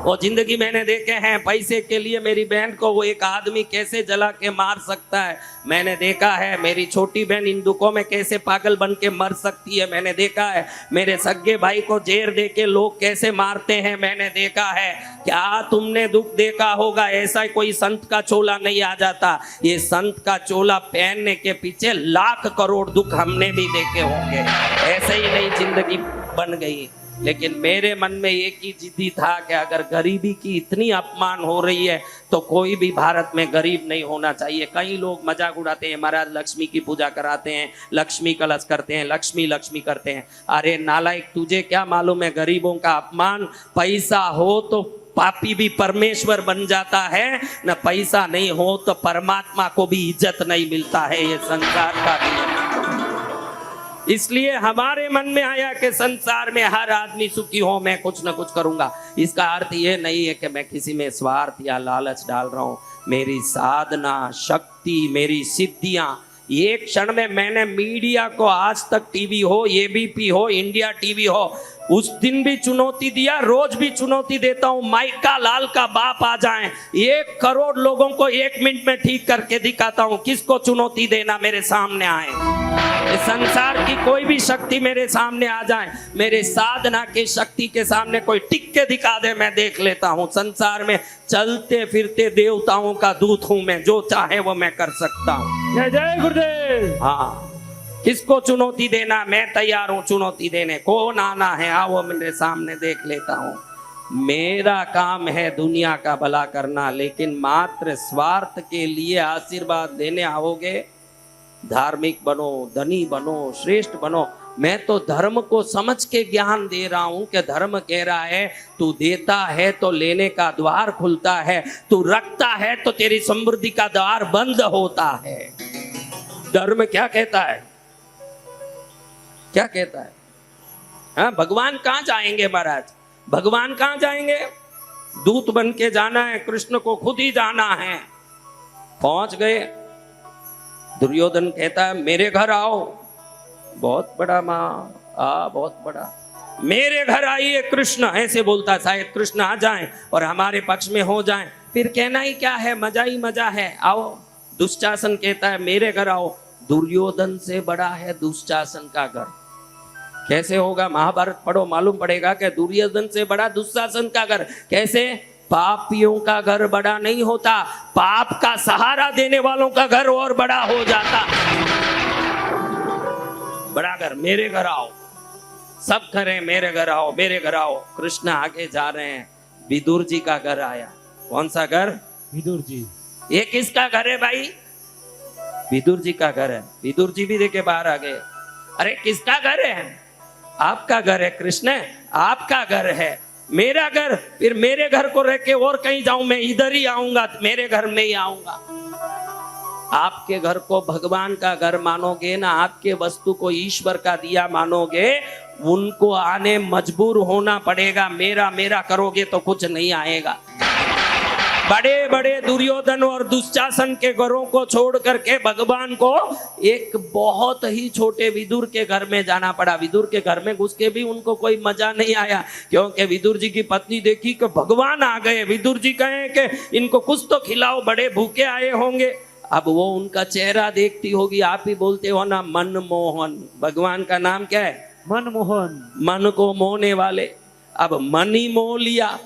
वो जिंदगी मैंने देखे हैं, पैसे के लिए मेरी बहन को वो एक आदमी कैसे जला के मार सकता है मैंने देखा है। मेरी छोटी बहन इन दुखों में कैसे पागल बन के मर सकती है मैंने देखा है। मेरे सगे भाई को जेर दे के लोग कैसे मारते हैं मैंने देखा है। क्या तुमने दुख देखा होगा? ऐसा कोई संत का चोला नहीं आ जाता। ये संत का चोला पहनने के पीछे लाख करोड़ दुख हमने भी देखे होंगे। ऐसे ही नहीं जिंदगी बन गई। लेकिन मेरे मन में एक ही जिद्दी था कि अगर गरीबी की इतनी अपमान हो रही है तो कोई भी भारत में गरीब नहीं होना चाहिए। कई लोग मजाक उड़ाते हैं, महाराज लक्ष्मी की पूजा कराते हैं, लक्ष्मी कलश करते हैं, लक्ष्मी लक्ष्मी करते हैं। अरे नालायक, तुझे क्या मालूम है गरीबों का अपमान? पैसा हो तो पापी भी परमेश्वर बन जाता है, न पैसा नहीं हो तो परमात्मा को भी इज्जत नहीं मिलता है। ये संसार का नियम। इसलिए हमारे मन में आया कि संसार में हर आदमी सुखी हो, मैं कुछ न कुछ करूंगा। इसका अर्थ ये नहीं है कि मैं किसी में स्वार्थ या लालच डाल रहा हूं। मेरी साधना शक्ति, मेरी सिद्धियां, एक क्षण में मैंने मीडिया को, आज तक टीवी हो, एबीपी हो, इंडिया टीवी हो, उस दिन भी चुनौती दिया, रोज भी चुनौती देता हूं। माइका लाल का बाप आ जाए, 1 करोड़ लोगों को 1 मिनट में ठीक करके दिखाता हूं। किसको चुनौती देना? मेरे सामने आए। संसार की कोई भी शक्ति मेरे सामने आ जाए, मेरे साधना के शक्ति के सामने कोई टिक के दिखा दे, मैं देख लेता हूं। संसार में चलते फिरते देवताओं का दूत हूं मैं, जो चाहे वो मैं कर सकता हूं। जय जय गुरुदेव। हाँ, किसको चुनौती देना? मैं तैयार हूं चुनौती देने। कौन आना है आओ मेरे सामने, देख लेता हूं। मेरा काम है दुनिया का भला करना, लेकिन मात्र स्वार्थ के लिए आशीर्वाद देने आओगे? धार्मिक बनो, धनी बनो, श्रेष्ठ बनो। मैं तो धर्म को समझ के ज्ञान दे रहा हूं कि धर्म कह रहा है तू देता है तो लेने का द्वार खुलता है, तू रखता है तो तेरी समृद्धि का द्वार बंद होता है। धर्म क्या कहता है? क्या कहता है? हाँ, भगवान कहाँ जाएंगे महाराज? भगवान कहाँ जाएंगे? दूत बन के जाना है, कृष्ण को खुद ही जाना है। पहुंच गए। दुर्योधन कहता है मेरे घर आओ। बहुत बड़ा माँ, बहुत बड़ा, मेरे घर आइए कृष्ण, ऐसे बोलता। शायद कृष्ण आ जाएं और हमारे पक्ष में हो जाएं, फिर कहना ही क्या है, मजा ही मजा है, आओ। दुशासन कहता है मेरे घर आओ। दुर्योधन से बड़ा है दुशासन का घर। कैसे होगा? महाभारत पढ़ो, मालूम पड़ेगा कि दुर्योधन से बड़ा दुशासन का घर। कैसे? पापियों का घर बड़ा नहीं होता, पाप का सहारा देने वालों का घर और बड़ा हो जाता। बड़ा घर, मेरे घर आओ। सब करें मेरे घर आओ, मेरे घर आओ। कृष्ण आगे जा रहे हैं, विदुर जी का घर आया। कौन सा घर? विदुर जी। ये किसका घर है भाई? विदुर जी का घर है। विदुर जी भी देखे बाहर आ गए। अरे किसका घर है? आपका घर है कृष्ण, आपका घर है। मेरा घर, फिर मेरे घर को रह के और कहीं जाऊं? मैं इधर ही आऊंगा, मेरे घर में ही आऊंगा। आपके घर को भगवान का घर मानोगे ना, आपके वस्तु को ईश्वर का दिया मानोगे, उनको आने मजबूर होना पड़ेगा। मेरा मेरा करोगे तो कुछ नहीं आएगा। बड़े बड़े दुर्योधन और दुशासन के घरों को छोड़ करके भगवान को एक बहुत ही छोटे विदुर के घर में जाना पड़ा। विदुर के घर में घुस के भी उनको कोई मजा नहीं आया, क्योंकि विदुर जी की पत्नी देखी कि भगवान आ गए। विदुर जी कहे कि इनको कुछ तो खिलाओ, बड़े भूखे आए होंगे। अब वो उनका चेहरा देखती होगी, आप ही बोलते हो ना मनमोहन। भगवान का नाम क्या है? मनमोहन। मन को मोहने वाले। अब मन ही मोह लिया।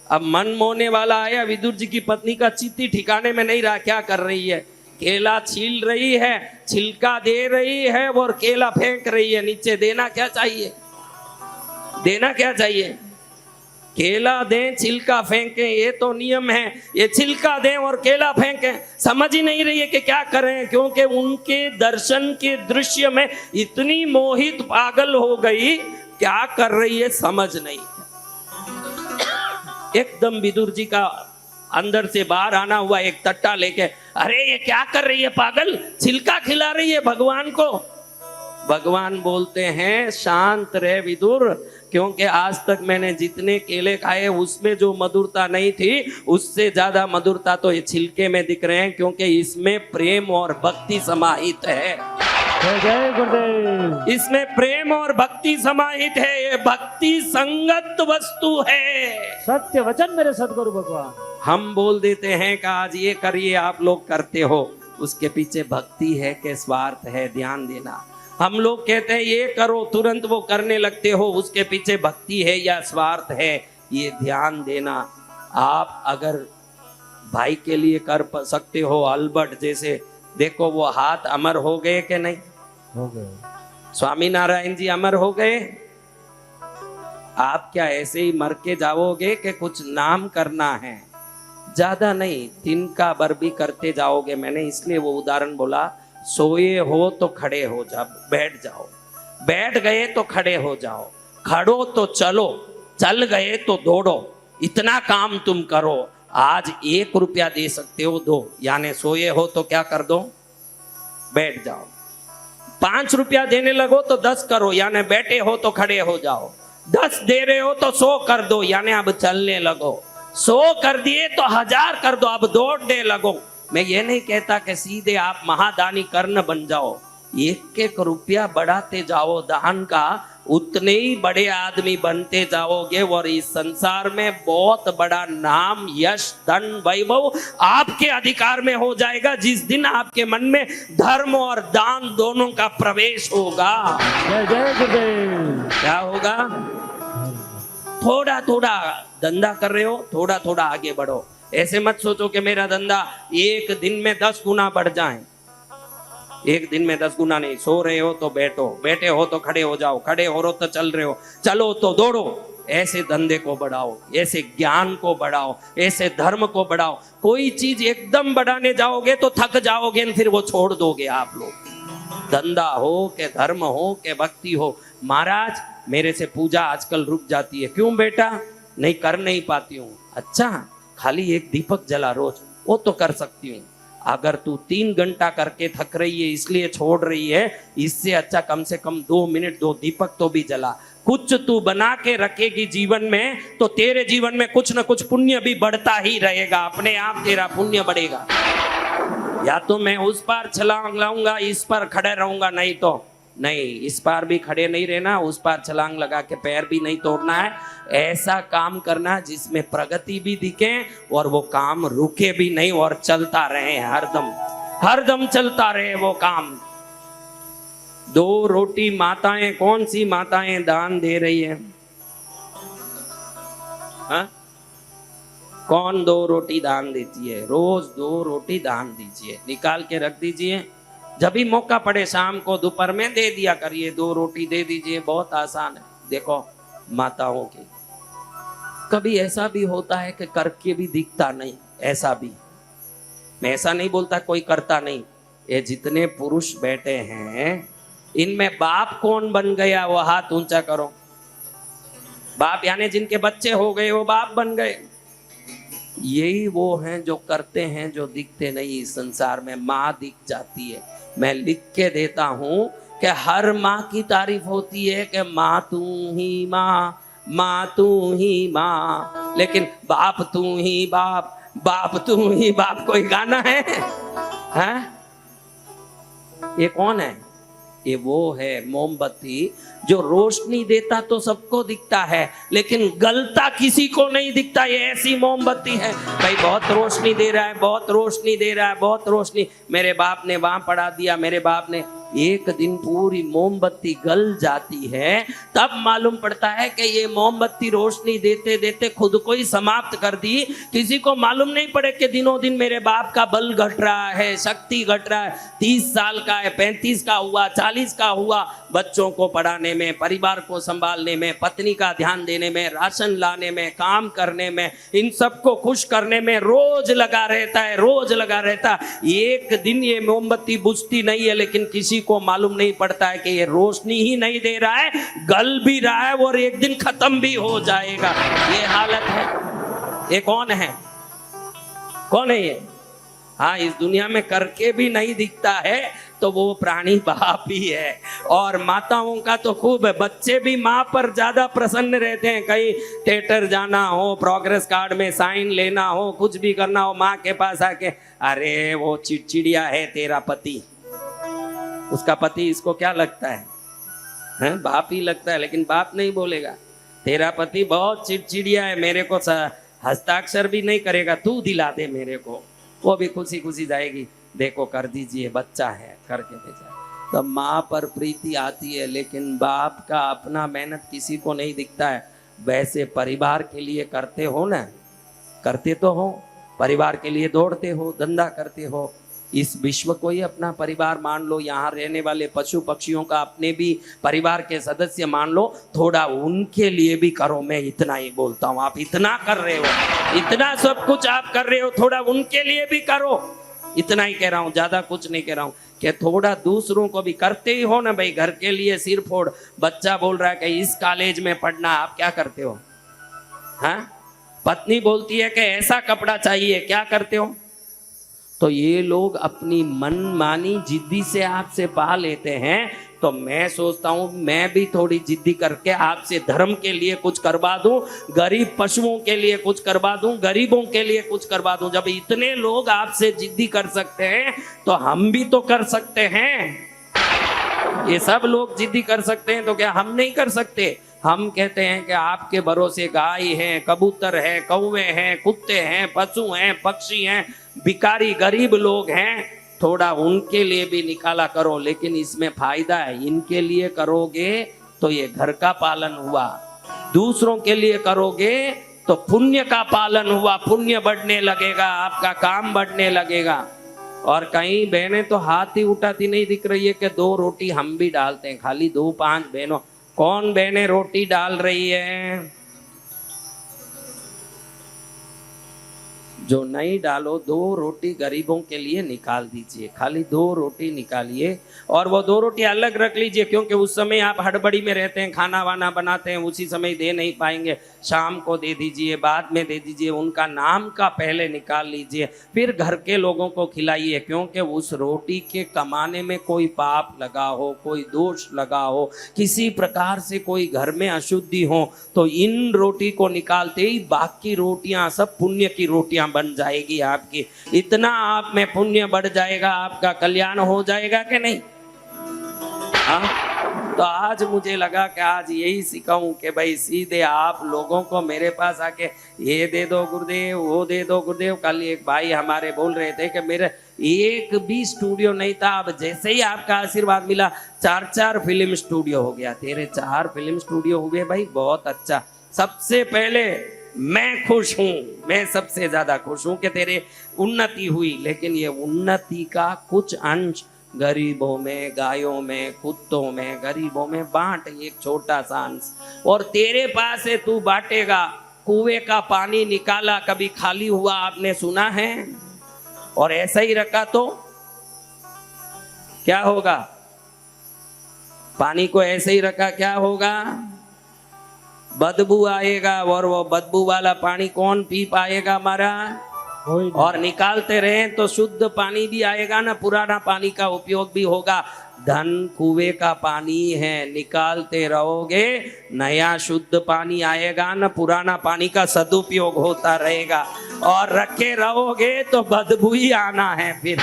अब मन मोहने वाला आया। विदुर जी की पत्नी का चित्ती ठिकाने में नहीं रहा। क्या कर रही है? केला छील रही है, छिलका दे रही है और केला फेंक रही है नीचे। देना क्या चाहिए? देना क्या चाहिए? केला दें, छिलका फेंकें, ये तो नियम है। ये छिलका दें और केला फेंकें। समझ ही नहीं रही है कि क्या करें, क्योंकि उनके दर्शन के दृश्य में इतनी मोहित पागल हो गई, क्या कर रही है समझ नहीं। एकदम विदुर जी का अंदर से बाहर आना हुआ, एक तट्टा लेके। अरे ये क्या कर रही है पागल? छिलका खिला रही है भगवान को। भगवान बोलते हैं शांत रहे विदुर, क्योंकि आज तक मैंने जितने केले खाए उसमें जो मधुरता नहीं थी, उससे ज्यादा मधुरता तो ये छिलके में दिख रहे हैं, क्योंकि इसमें प्रेम और भक्ति समाहित है। जय जय गुरुदेव। गुरुदेव। इसमें प्रेम और भक्ति समाहित है। ये भक्ति संगत वस्तु है। सत्य वचन मेरे सदगुरु भगवान। हम बोल देते हैं कि आज ये करिए, आप लोग करते हो, उसके पीछे भक्ति है कि स्वार्थ है, ध्यान देना। हम लोग कहते हैं ये करो, तुरंत वो करने लगते हो, उसके पीछे भक्ति है या स्वार्थ है, ये ध्यान देना। आप अगर भाई के लिए कर सकते हो, अल्बर्ट जैसे, देखो वो हाथ अमर हो गए कि नहीं? हो गए। स्वामी नारायण जी अमर हो गए। आप क्या ऐसे ही मर के जाओगे कि कुछ नाम करना है? ज्यादा नहीं, तिनका बर भी करते जाओगे। मैंने इसलिए वो उदाहरण बोला, सोए हो तो खड़े हो जाओ, बैठ जाओ, बैठ गए तो खड़े हो जाओ, खड़ो तो चलो, चल गए तो दौड़ो, इतना काम तुम करो। आज 1 रुपया दे सकते हो, दो, यानी सोए हो तो क्या कर दो? बैठ जाओ। 5 रुपया देने लगो तो 10 करो, यानी बैठे हो तो खड़े हो जाओ। 10 दे रहे हो तो 100 कर दो, यानी अब चलने लगो। 100 कर दिए तो 1000 कर दो, अब दौड़ने लगो। मैं ये नहीं कहता कि सीधे आप महादानी कर्ण बन जाओ। 1-1 रुपया बढ़ाते जाओ दान का, उतने ही बड़े आदमी बनते जाओगे और इस संसार में बहुत बड़ा नाम, यश, धन, वैभव आपके अधिकार में हो जाएगा जिस दिन आपके मन में धर्म और दान दोनों का प्रवेश होगा। जय जय गुरुदेव। क्या होगा? थोड़ा थोड़ा धंधा कर रहे हो, थोड़ा थोड़ा आगे बढ़ो। ऐसे मत सोचो कि मेरा धंधा एक दिन में 10 गुना बढ़ जाए। एक दिन में 10 गुना नहीं। सो रहे हो तो बैठो, बैठे हो तो खड़े हो जाओ, खड़े हो रहे हो तो चल रहे हो, चलो तो दौड़ो। ऐसे धंधे को बढ़ाओ, ऐसे ज्ञान को बढ़ाओ, ऐसे धर्म को बढ़ाओ। कोई चीज एकदम बढ़ाने जाओगे तो थक जाओगे, फिर वो छोड़ दोगे आप लोग। धंधा हो के धर्म हो के भक्ति हो। महाराज मेरे से पूजा आजकल रुक जाती है। क्यों बेटा? नहीं कर नहीं पाती हूँ। अच्छा, खाली एक दीपक जला रोज, वो तो कर सकती हूँ। अगर तू 3 घंटा करके थक रही है इसलिए छोड़ रही है, इससे अच्छा कम से कम 2 मिनट 2 दीपक तो भी जला। कुछ तू बना के रखेगी जीवन में तो तेरे जीवन में कुछ ना कुछ पुण्य भी बढ़ता ही रहेगा, अपने आप तेरा पुण्य बढ़ेगा। या तो मैं उस पार छलांग लाऊंगा, इस पर खड़े रहूंगा, नहीं तो नहीं, इस पार भी खड़े नहीं रहना, उस पार छलांग लगा के पैर भी नहीं तोड़ना है। ऐसा काम करना जिसमें प्रगति भी दिखे और वो काम रुके भी नहीं और चलता रहे, हरदम हरदम चलता रहे वो काम। 2 रोटी माताएं, कौन सी माताएं दान दे रही है? हा? कौन 2 रोटी दान देती है? रोज 2 रोटी दान दीजिए, निकाल के रख दीजिए। जब भी मौका पड़े शाम को, दोपहर में दे दिया करिए, 2 रोटी दे दीजिए। बहुत आसान है। देखो माताओं की कभी ऐसा भी होता है कि करके भी दिखता नहीं, ऐसा भी। मैं ऐसा नहीं बोलता कोई करता नहीं। ये जितने पुरुष बैठे हैं इनमें बाप कौन बन गया? वो हाथ ऊंचा करो। बाप यानी जिनके बच्चे हो गए वो बाप बन गए। यही वो हैं जो करते हैं, जो दिखते नहीं इस संसार में। माँ दिख जाती है। मैं लिख के देता हूं कि हर माँ की तारीफ होती है कि माँ तू ही माँ, माँ तू ही माँ, लेकिन बाप तू ही बाप, बाप तू ही बाप कोई गाना है? हैं? ये कौन है? ये वो है मोमबत्ती जो रोशनी देता तो सबको दिखता है लेकिन गलता किसी को नहीं दिखता। ये ऐसी मोमबत्ती है। भाई बहुत रोशनी दे रहा है, बहुत रोशनी दे रहा है, बहुत रोशनी। मेरे बाप ने वहां पढ़ा दिया, मेरे बाप ने। एक दिन पूरी मोमबत्ती गल जाती है, तब मालूम पड़ता है कि ये मोमबत्ती रोशनी देते देते खुद को ही समाप्त कर दी। किसी को मालूम नहीं पड़े कि दिनों दिन मेरे बाप का बल घट रहा है, शक्ति घट रहा है। 30 साल का है, 35 का हुआ, 40 का हुआ। बच्चों को पढ़ाने में, परिवार को संभालने में, पत्नी का ध्यान देने में, राशन लाने में, काम करने में, इन सबको खुश करने में रोज लगा रहता है, रोज लगा रहता है। एक दिन ये मोमबत्ती बुझती नहीं है, लेकिन किसी को मालूम नहीं पड़ता है कि ये रोशनी ही नहीं दे रहा है, गल भी रहा है और एक दिन खत्म भी हो जाएगा। ये हालत है। ये कौन है? कौन है ये? हाँ, इस दुनिया में करके भी नहीं दिखता है तो वो प्राणी बाप ही है। और माताओं का तो खूब है। बच्चे भी माँ पर ज्यादा प्रसन्न रहते हैं। कहीं थिएटर जाना हो, प्रोग्रेस कार्ड में साइन लेना हो, कुछ भी करना हो, माँ के पास आके, अरे वो चिड़चिड़िया है तेरा पति। उसका पति इसको क्या लगता है? है, बाप ही लगता है लेकिन बाप नहीं बोलेगा। तेरा पति बहुत चिड़चिड़िया है, मेरे को हस्ताक्षर भी नहीं करेगा, तू दिला दे मेरे को। वो भी खुशी खुशी जाएगी, देखो कर दीजिए, बच्चा है, करके भेजा। तो माँ पर प्रीति आती है, लेकिन बाप का अपना मेहनत किसी को नहीं दिखता है। वैसे परिवार के लिए करते हो ना, करते तो हो, परिवार के लिए दौड़ते हो, धंधा करते हो। इस विश्व को ही अपना परिवार मान लो, यहाँ रहने वाले पशु पक्षियों का अपने भी परिवार के सदस्य मान लो, थोड़ा उनके लिए भी करो। मैं इतना ही बोलता हूँ, आप इतना कर रहे हो, इतना सब कुछ आप कर रहे हो, थोड़ा उनके लिए भी करो। इतना ही कह रहा हूँ, ज्यादा कुछ नहीं कह रहा हूँ, कि थोड़ा दूसरों को भी करते ही हो ना भाई। घर के लिए सिर फोड़, बच्चा बोल रहा है कि इस कॉलेज में पढ़ना, आप क्या करते हो? हाँ, पत्नी बोलती है कि ऐसा कपड़ा चाहिए, क्या करते हो? तो ये लोग अपनी मनमानी जिद्दी से आपसे पा लेते हैं। तो मैं सोचता हूं मैं भी थोड़ी जिद्दी करके आपसे धर्म के लिए कुछ करवा दूं, गरीब पशुओं के लिए कुछ करवा दूं, गरीबों के लिए कुछ करवा दूं। जब इतने लोग आपसे जिद्दी कर सकते हैं तो हम भी तो कर सकते हैं। ये सब लोग जिद्दी कर सकते हैं तो क्या हम नहीं कर सकते? हम कहते हैं कि आपके भरोसे गाय हैं, कबूतर हैं, कौवे हैं, कुत्ते हैं, पशु हैं, पक्षी हैं, भिखारी गरीब लोग हैं, थोड़ा उनके लिए भी निकाला करो। लेकिन इसमें फायदा है, इनके लिए करोगे तो ये घर का पालन हुआ, दूसरों के लिए करोगे तो पुण्य का पालन हुआ, पुण्य बढ़ने लगेगा, आपका काम बढ़ने लगेगा। और कई बहनें तो हाथ ही उठाती नहीं दिख रही है कि 2 रोटी हम भी डालते हैं, खाली 2-5 बहनों। कौन बहनें रोटी डाल रही है? जो नहीं डालो, 2 रोटी गरीबों के लिए निकाल दीजिए, खाली 2 रोटी निकालिए। और वो 2 रोटी अलग रख लीजिए, क्योंकि उस समय आप हड़बड़ी में रहते हैं, खाना वाना बनाते हैं, उसी समय दे नहीं पाएंगे। शाम को दे दीजिए, बाद में दे दीजिए, उनका नाम का पहले निकाल लीजिए, फिर घर के लोगों को खिलाइए। क्योंकि उस रोटी के कमाने में कोई पाप लगा हो, कोई दोष लगा हो, किसी प्रकार से कोई घर में अशुद्धि हो, तो इन रोटी को निकालते ही बाकी रोटियां सब पुण्य की रोटियां बन जाएगी आपकी। इतना आप में पुण्य बढ़ जाएगा, आपका कल्याण हो जाएगा कि नहीं? हाँ, तो आज मुझे लगा कि आज यही सिखाऊं कि भाई सीधे आप लोगों को मेरे पास आके ये दे दो गुरुदेव, वो दे दो गुरुदेव। कल एक भाई हमारे बोल रहे थे कि मेरे एक भी स्टूडियो नहीं था, अब जैसे ही आपका आशीर्वाद मिला 4 फिल्म स्टूडियो हो गया। तेरे 4 फिल्म स्टूडियो हुए भाई, बहुत अच्छा। सबसे पहले मैं खुश हूं, मैं सबसे ज्यादा खुश हूं कि तेरे उन्नति हुई। लेकिन ये उन्नति का कुछ अंश गरीबों में, गायों में, कुत्तों में, गरीबों में बांट, एक छोटा सा अंश। और तेरे पास है, तू बांटेगा। कुएं का पानी निकाला कभी खाली हुआ आपने सुना है? और ऐसा ही रखा तो क्या होगा? पानी को ऐसे ही रखा क्या होगा? बदबू आएगा। और वो बदबू वाला पानी कौन पी पाएगा हमारा? और निकालते रहे तो शुद्ध पानी भी आएगा ना, पुराना पानी का उपयोग भी होगा। धन कुएं का पानी है, निकालते रहोगे नया शुद्ध पानी आएगा ना, पुराना पानी का सदुपयोग होता रहेगा। और रखे रहोगे तो बदबू ही आना है। फिर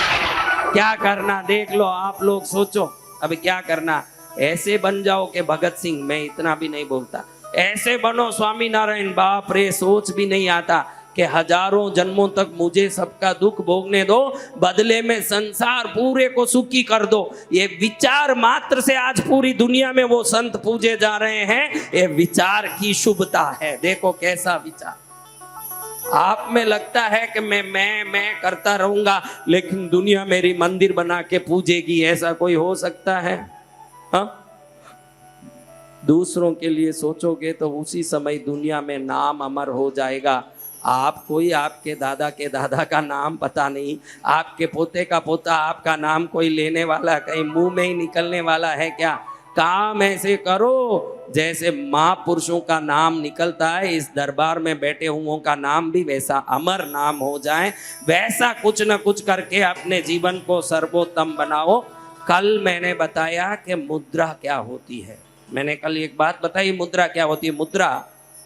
क्या करना देख लो, आप लोग सोचो अब क्या करना। ऐसे बन जाओ कि भगत सिंह, मैं इतना भी नहीं बोलता, ऐसे बनो स्वामी नारायण। बाप रे, सोच भी नहीं आता कि हजारों जन्मों तक मुझे सबका दुख भोगने दो, बदले में संसार पूरे को सुखी कर दो। ये विचार मात्र से आज पूरी दुनिया में वो संत पूजे जा रहे हैं। ये विचार की शुभता है। देखो कैसा विचार। आप में लगता है कि मैं करता रहूंगा, लेकिन दुनिया मेरी मंदिर बना के पूजेगी, ऐसा कोई हो सकता है? हाँ, दूसरों के लिए सोचोगे तो उसी समय दुनिया में नाम अमर हो जाएगा। आप कोई आपके दादा के दादा का नाम पता नहीं, आपके पोते का पोता आपका नाम कोई लेने वाला, कहीं मुंह में ही निकलने वाला है क्या? काम ऐसे करो जैसे महापुरुषों का नाम निकलता है, इस दरबार में बैठे हुओं का नाम भी वैसा अमर नाम हो जाए। वैसा कुछ न कुछ करके अपने जीवन को सर्वोत्तम बनाओ। कल मैंने बताया कि मुद्रा क्या होती है। मैंने कल एक बात बताई, मुद्रा क्या होती है। मुद्रा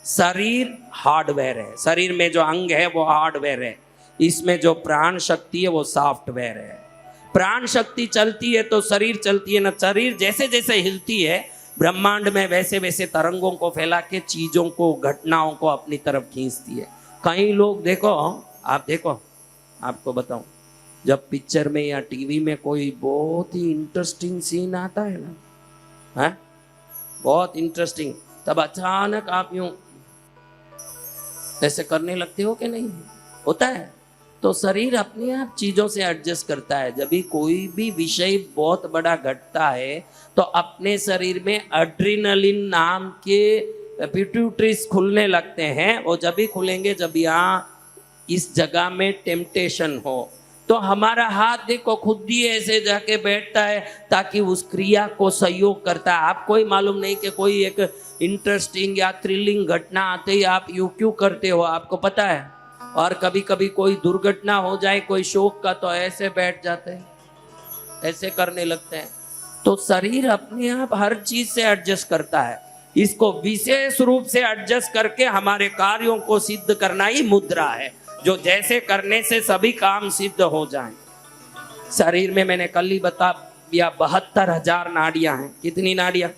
शरीर हार्डवेयर है, शरीर में जो अंग है वो हार्डवेयर है, इसमें जो प्राण शक्ति है वो सॉफ्टवेयर है। प्राण शक्ति चलती है तो शरीर चलती है ना। शरीर जैसे जैसे हिलती है ब्रह्मांड में वैसे वैसे तरंगों को फैला के चीजों को, घटनाओं को अपनी तरफ खींचती है। कई लोग देखो, आप देखो, आपको बताऊं, जब पिक्चर में या टीवी में कोई बहुत ही इंटरेस्टिंग सीन आता है ना, है बहुत इंटरेस्टिंग, तब अचानक आप यूं ऐसे करने लगते हो कि नहीं होता है? तो शरीर अपने आप चीजों से एडजस्ट करता है। जब भी कोई भी विषय बहुत बड़ा घटता है तो अपने शरीर में एड्रेनलिन नाम के पिट्यूटरीज खुलने लगते हैं, और जब भी खुलेंगे जब यहाँ इस जगह में टेम्पटेशन हो, तो हमारा हाथ देखो खुद ही ऐसे जाके बैठता है ताकि उस क्रिया को सहयोग करता है। आपको ही मालूम नहीं कि कोई एक इंटरेस्टिंग या थ्रिलिंग घटना आते ही आप यूं क्यों करते हो, आपको पता है? और कभी कभी कोई दुर्घटना हो जाए कोई शोक का, तो ऐसे बैठ जाते हैं, ऐसे करने लगते हैं। तो शरीर अपने आप हर चीज से एडजस्ट करता है। इसको विशेष रूप से एडजस्ट करके हमारे कार्यों को सिद्ध करना ही मुद्रा है, जो जैसे करने से सभी काम सिद्ध हो जाएं। शरीर में मैंने कल ही बता दिया 72,000 नाड़ियां हैं। कितनी नाड़ियां?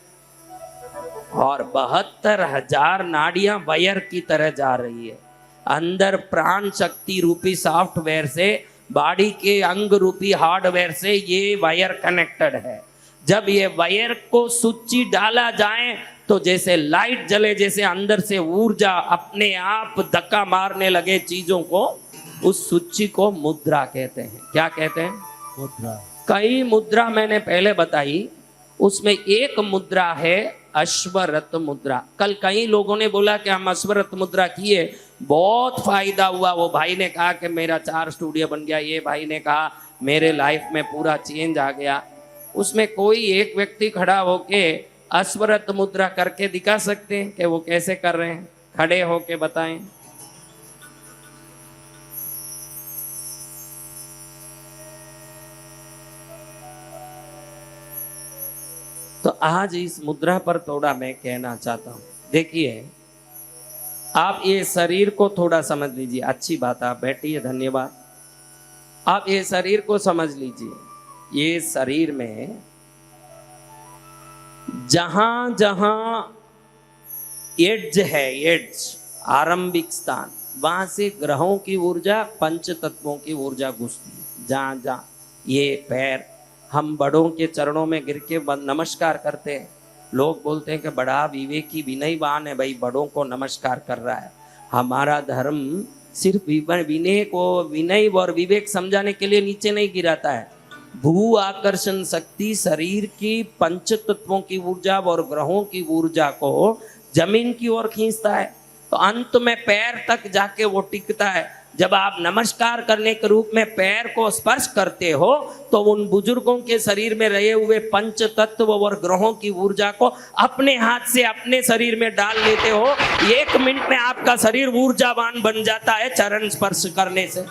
और 72,000 नाड़ियां वायर की तरह जा रही है। अंदर प्राण शक्ति रूपी सॉफ्टवेयर से, बॉडी के अंग रूपी हार्डवेयर से ये वायर कनेक्टेड है। जब ये वायर को स्विच डाला जाए तो जैसे लाइट जले, जैसे अंदर से ऊर्जा अपने आप धक्का मारने लगे चीजों को, उस स्विच को मुद्रा कहते हैं। क्या कहते हैं? मुद्रा। कई मुद्रा मैंने पहले बताई, उसमें एक मुद्रा है अश्वरथ मुद्रा। कल कई लोगों ने बोला कि हम अश्वरथ मुद्रा किए, बहुत फायदा हुआ। वो भाई ने कहा कि मेरा 4 स्टूडियो बन गया, ये भाई ने कहा मेरे लाइफ में पूरा चेंज आ गया। उसमें कोई एक व्यक्ति खड़ा होके अश्वरथ मुद्रा करके दिखा सकते हैं कि वो कैसे कर रहे हैं? खड़े होके बताएं। तो आज इस मुद्रा पर थोड़ा मैं कहना चाहता हूं। देखिए, आप ये शरीर को थोड़ा समझ लीजिए। अच्छी बात, आप बैठिए, धन्यवाद। आप ये शरीर को समझ लीजिए। ये शरीर में जहां जहां एड्ज है, एड्ज आरंभिक स्थान, वहां से ग्रहों की ऊर्जा, पंच तत्वों की ऊर्जा घुसती है। जहां जहां ये पैर, हम बड़ों के चरणों में गिर के नमस्कार करते हैं। लोग बोलते हैं कि बड़ा विवेकी विनयवान है, भाई बड़ों को नमस्कार कर रहा है। हमारा धर्म सिर्फ विनय को, विनय और विवेक समझाने के लिए नीचे नहीं गिराता है। भू आकर्षण शक्ति शरीर की पंच तत्वों की ऊर्जा और ग्रहों की ऊर्जा को जमीन की ओर खींचता है, तो अंत में पैर तक जाके वो टिकता है। जब आप नमस्कार करने के रूप में पैर को स्पर्श करते हो तो उन बुजुर्गों के शरीर में रहे हुए पंच तत्व और ग्रहों की ऊर्जा को अपने हाथ से अपने शरीर में डाल लेते हो। 1 मिनट में आपका शरीर ऊर्जावान बन जाता है चरण स्पर्श करने से।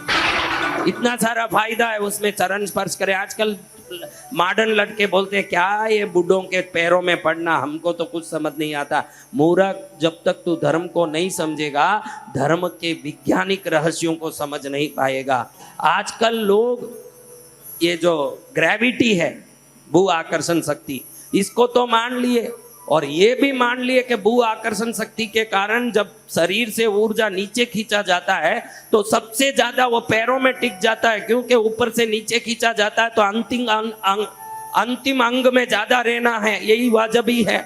इतना सारा फायदा है उसमें, चरण स्पर्श करें। आजकल मॉडर्न लड़के बोलते हैं क्या ये बूढ़ों के पैरों में पड़ना, हमको तो कुछ समझ नहीं आता। मूर्ख, जब तक तू धर्म को नहीं समझेगा, धर्म के वैज्ञानिक रहस्यों को समझ नहीं पाएगा। आजकल लोग ये जो ग्रेविटी है, भू आकर्षण शक्ति, इसको तो मान लिए, और ये भी मान लिए कि भू आकर्षण शक्ति के कारण जब शरीर से ऊर्जा नीचे खींचा जाता है तो सबसे ज्यादा वो पैरों में टिक जाता है, क्योंकि ऊपर से नीचे खींचा जाता है तो अंतिम अंग में ज्यादा रहना है, यही वाजबी है,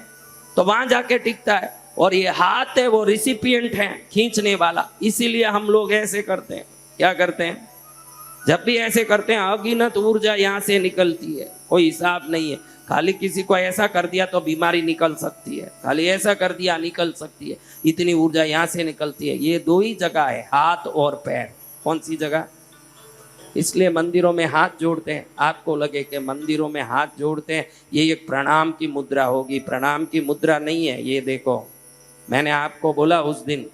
तो वहां जाके टिकता है। और ये हाथ है वो रिसिपिएंट है, खींचने वाला। इसीलिए हम लोग ऐसे करते हैं। क्या करते हैं? जब भी ऐसे करते हैं अगिनत ऊर्जा यहाँ से निकलती है, कोई हिसाब नहीं है। खाली किसी को ऐसा कर दिया तो बीमारी निकल सकती है, खाली ऐसा कर दिया निकल सकती है, इतनी ऊर्जा यहाँ से निकलती है। ये 2 ही जगह है, हाथ और पैर। कौन सी जगह? इसलिए मंदिरों में हाथ जोड़ते हैं। आपको लगे कि मंदिरों में हाथ जोड़ते हैं, ये एक प्रणाम की मुद्रा होगी। प्रणाम की मुद्रा नहीं है। ये देखो, मैंने आपको बोला उस दिन,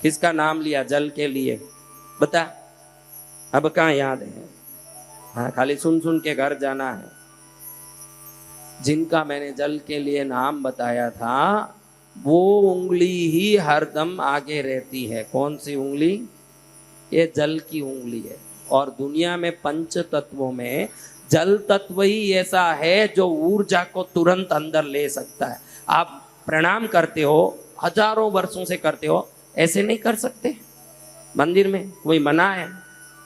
किसका नाम लिया जल के लिए, बता? अब कहाँ याद है? हाँ, खाली सुन सुन के घर जाना है। जिनका मैंने जल के लिए नाम बताया था वो उंगली ही हरदम आगे रहती है। कौन सी उंगली? ये जल की उंगली है। और दुनिया में पंच तत्वों में जल तत्व ही ऐसा है जो ऊर्जा को तुरंत अंदर ले सकता है। आप प्रणाम करते हो, हजारों वर्षों से करते हो, ऐसे नहीं कर सकते। मंदिर में कोई मना है,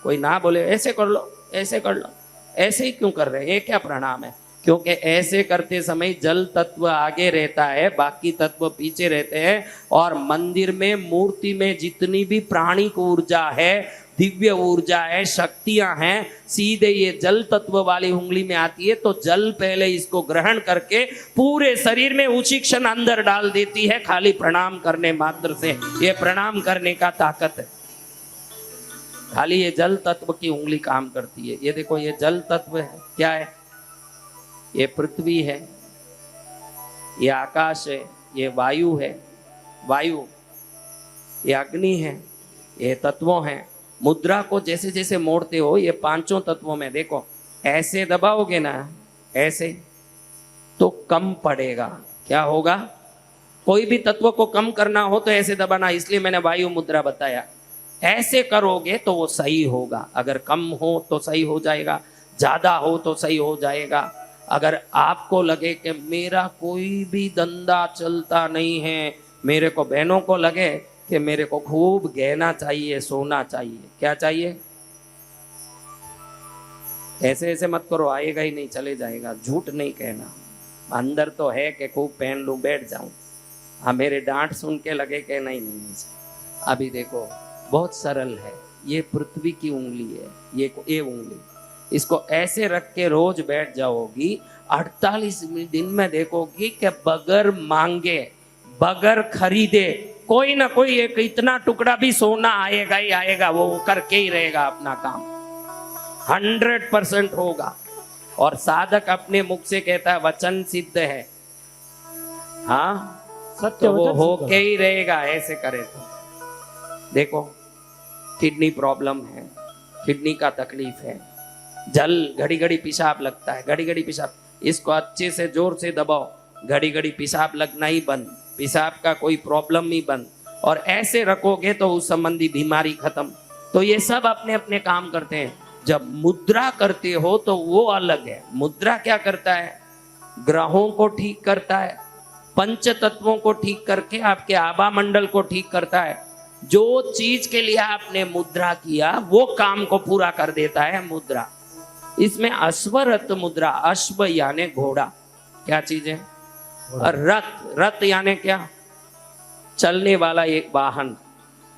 कोई ना बोले ऐसे कर लो, ऐसे कर लो, ऐसे ही क्यों कर रहे हैं? ये क्या प्रणाम है? क्योंकि ऐसे करते समय जल तत्व आगे रहता है, बाकी तत्व पीछे रहते हैं। और मंदिर में मूर्ति में जितनी भी प्राणिक ऊर्जा है, दिव्य ऊर्जा है, शक्तियां हैं, सीधे ये जल तत्व वाली उंगली में आती है। तो जल पहले इसको ग्रहण करके पूरे शरीर में उसी क्षण अंदर डाल देती है, खाली प्रणाम करने मात्र से। ये प्रणाम करने का ताकत है, खाली ये जल तत्व की उंगली काम करती है। ये देखो, ये जल तत्व है, क्या है? ये पृथ्वी है, ये आकाश है, ये वायु है, वायु, ये अग्नि है, ये तत्वों हैं। मुद्रा को जैसे जैसे मोड़ते हो, ये पांचों तत्वों में देखो, ऐसे दबाओगे ना, ऐसे, तो कम पड़ेगा। क्या होगा? कोई भी तत्व को कम करना हो तो ऐसे दबाना, इसलिए मैंने वायु मुद्रा बताया। ऐसे करोगे तो वो सही होगा। अगर कम हो तो सही हो जाएगा, ज्यादा हो तो सही हो जाएगा। अगर आपको लगे कि मेरा कोई भी धंधा चलता नहीं है, मेरे को, बहनों को लगे कि मेरे को खूब गहना चाहिए, सोना चाहिए, क्या चाहिए? ऐसे ऐसे मत करो, आएगा ही नहीं, चले जाएगा। झूठ नहीं कहना, अंदर तो है कि खूब पहन लूं, बैठ जाऊं। हाँ, मेरे डांट सुन के लगे कि नहीं नहीं। अभी देखो, बहुत सरल है। ये पृथ्वी की उंगली है, ये उंगली, इसको ऐसे रख के रोज बैठ जाओगी, 48 दिन में देखोगी कि बगैर मांगे, बगैर खरीदे, कोई ना कोई एक इतना टुकड़ा भी सोना आएगा ही आएगा। वो करके ही रहेगा अपना काम, 100% होगा। और साधक अपने मुख से कहता है वचन सिद्ध है, हाँ, सत्य तो वो वचन होके सिद्ध। ही रहेगा ऐसे करे तो। देखो, किडनी प्रॉब्लम है, किडनी का तकलीफ है, जल घड़ी घड़ी पेशाब लगता है, घड़ी घड़ी पेशाब, इसको अच्छे से जोर से दबाओ, घड़ी घड़ी पेशाब लगना ही बंद, पेशाब का कोई प्रॉब्लम ही बंद। और ऐसे रखोगे तो उस संबंधी बीमारी खत्म। तो ये सब अपने अपने काम करते हैं। जब मुद्रा करते हो तो वो अलग है। मुद्रा क्या करता है? ग्रहों को ठीक करता है, पंच तत्वों को ठीक करके आपके आभा मंडल को ठीक करता है। जो चीज के लिए आपने मुद्रा किया वो काम को पूरा कर देता है मुद्रा। इसमें अश्वरथ मुद्रा, अश्व यानी घोड़ा, क्या चीज है? और रथ, रथ यानी क्या? चलने वाला एक वाहन।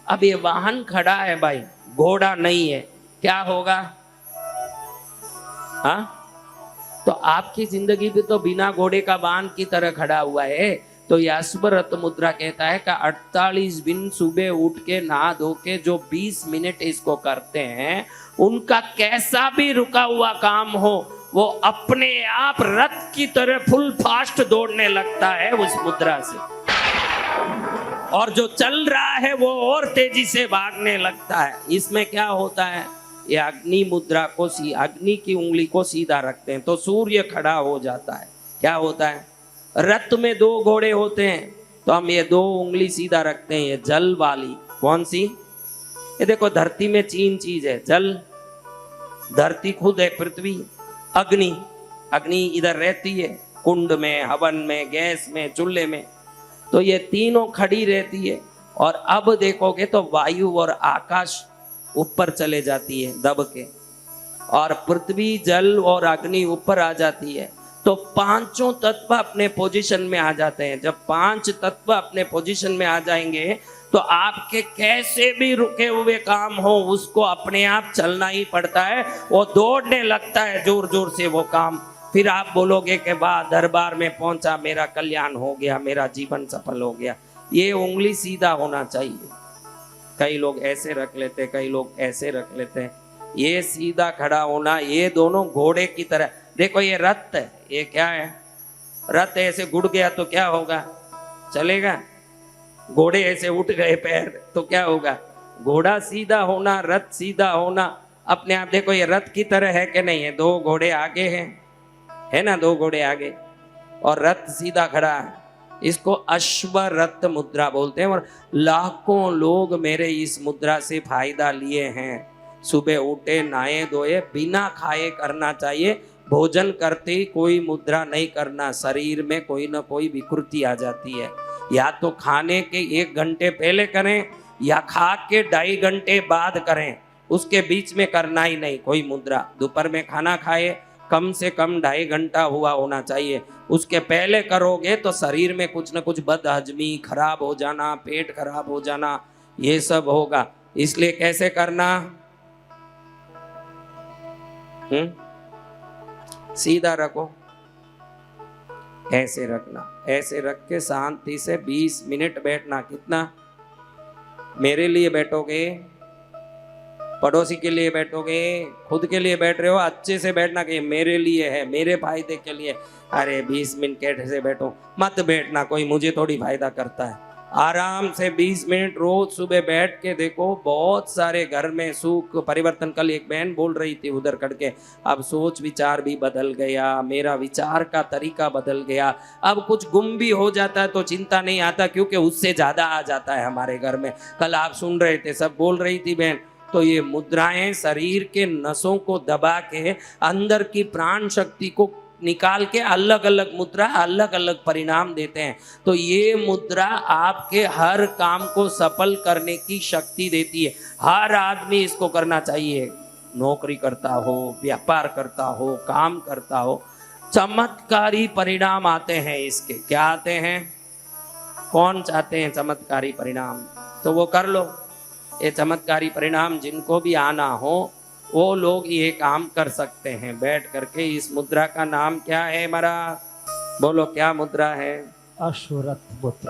अब ये वाहन खड़ा है भाई, घोड़ा नहीं है, क्या होगा? हाँ, तो आपकी जिंदगी भी तो बिना घोड़े का वाहन की तरह खड़ा हुआ है। तो ये अश्वरथ मुद्रा कहता है कि 48 दिन सुबह उठ के नहा धो के जो 20 मिनट इसको करते हैं, उनका कैसा भी रुका हुआ काम हो, वो अपने आप रथ की तरह फुल फास्ट दौड़ने लगता है उस मुद्रा से। और जो चल रहा है वो और तेजी से भागने लगता है। इसमें क्या होता है? ये अग्नि मुद्रा को, अग्नि की उंगली को सीधा रखते हैं तो सूर्य खड़ा हो जाता है। क्या होता है? रथ में 2 घोड़े होते हैं, तो हम ये 2 उंगली सीधा रखते हैं। ये जल वाली, कौन सी? ये देखो, धरती में 3 चीज है, जल, धरती खुद है, पृथ्वी, अग्नि। अग्नि इधर रहती है कुंड में, हवन में, गैस में, चूल्हे में, तो ये तीनों खड़ी रहती है। और अब देखोगे तो वायु और आकाश ऊपर चले जाती है दब के, और पृथ्वी, जल और अग्नि ऊपर आ जाती है। तो पांचों तत्व अपने पोजीशन में आ जाते हैं। जब 5 तत्व अपने पोजीशन में आ जाएंगे तो आपके कैसे भी रुके हुए काम हो, उसको अपने आप चलना ही पड़ता है। वो दौड़ने लगता है जोर जोर से वो काम। फिर आप बोलोगे कि वाह, दरबार में पहुंचा, मेरा कल्याण हो गया, मेरा जीवन सफल हो गया। ये उंगली सीधा होना चाहिए। कई लोग ऐसे रख लेते, कई लोग ऐसे रख लेते हैं। ये सीधा खड़ा होना, ये दोनों घोड़े की तरह। देखो, ये रथ है, ये क्या है? रथ ऐसे गुड़ गया तो क्या होगा? चलेगा? घोड़े ऐसे उठ गए पैर तो क्या होगा? घोड़ा सीधा होना, रथ सीधा होना, अपने आप। देखो, ये रथ की तरह है कि नहीं है? 2 घोड़े आगे हैं, है ना, 2 घोड़े आगे, और रथ सीधा खड़ा है। इसको अश्वरथ मुद्रा बोलते हैं। और लाखों लोग मेरे इस मुद्रा से फायदा लिए हैं। सुबह उठे, नहाए धोए, बिना खाए करना चाहिए, भोजन करते ही कोई मुद्रा नहीं करना, शरीर में कोई ना कोई विकृति आ जाती है। या तो खाने के 1 घंटे पहले करें या खा के 2.5 घंटे बाद करें, उसके बीच में करना ही नहीं कोई मुद्रा। दोपहर में खाना खाए, कम से कम 2.5 घंटा हुआ होना चाहिए, उसके पहले करोगे तो शरीर में कुछ न कुछ बदहजमी, खराब हो जाना, पेट खराब हो जाना, ये सब होगा। इसलिए कैसे करना? सीधा रखो, ऐसे रखना, ऐसे रख के शांति से 20 मिनट बैठना। कितना? मेरे लिए बैठोगे, पड़ोसी के लिए बैठोगे, खुद के लिए बैठ रहे हो, अच्छे से बैठना कि मेरे लिए है, मेरे फायदे के लिए। अरे 20 मिनट कैसे बैठो? मत बैठना, कोई मुझे थोड़ी फायदा करता है। आराम से 20 मिनट रोज सुबह बैठ के देखो, बहुत सारे घर में सुख परिवर्तन। कल एक बहन बोल रही थी उधर करके, अब सोच विचार भी बदल गया, मेरा विचार का तरीका बदल गया। अब कुछ गुम भी हो जाता है तो चिंता नहीं आता, क्योंकि उससे ज्यादा आ जाता है हमारे घर में। कल आप सुन रहे थे, सब बोल रही थी बहन। तो ये मुद्राएं शरीर के नसों को दबा के अंदर की प्राण शक्ति को निकाल के अलग अलग मुद्रा अलग अलग परिणाम देते हैं। तो ये मुद्रा आपके हर काम को सफल करने की शक्ति देती है। हर आदमी इसको करना चाहिए, नौकरी करता हो, व्यापार करता हो, काम करता हो, चमत्कारी परिणाम आते हैं इसके। क्या आते हैं? कौन चाहते हैं चमत्कारी परिणाम? तो वो कर लो। ये चमत्कारी परिणाम जिनको भी आना हो वो लोग ये काम कर सकते हैं बैठ करके। इस मुद्रा का नाम क्या है हमारा? बोलो, क्या मुद्रा है? अश्वरथ मुद्रा।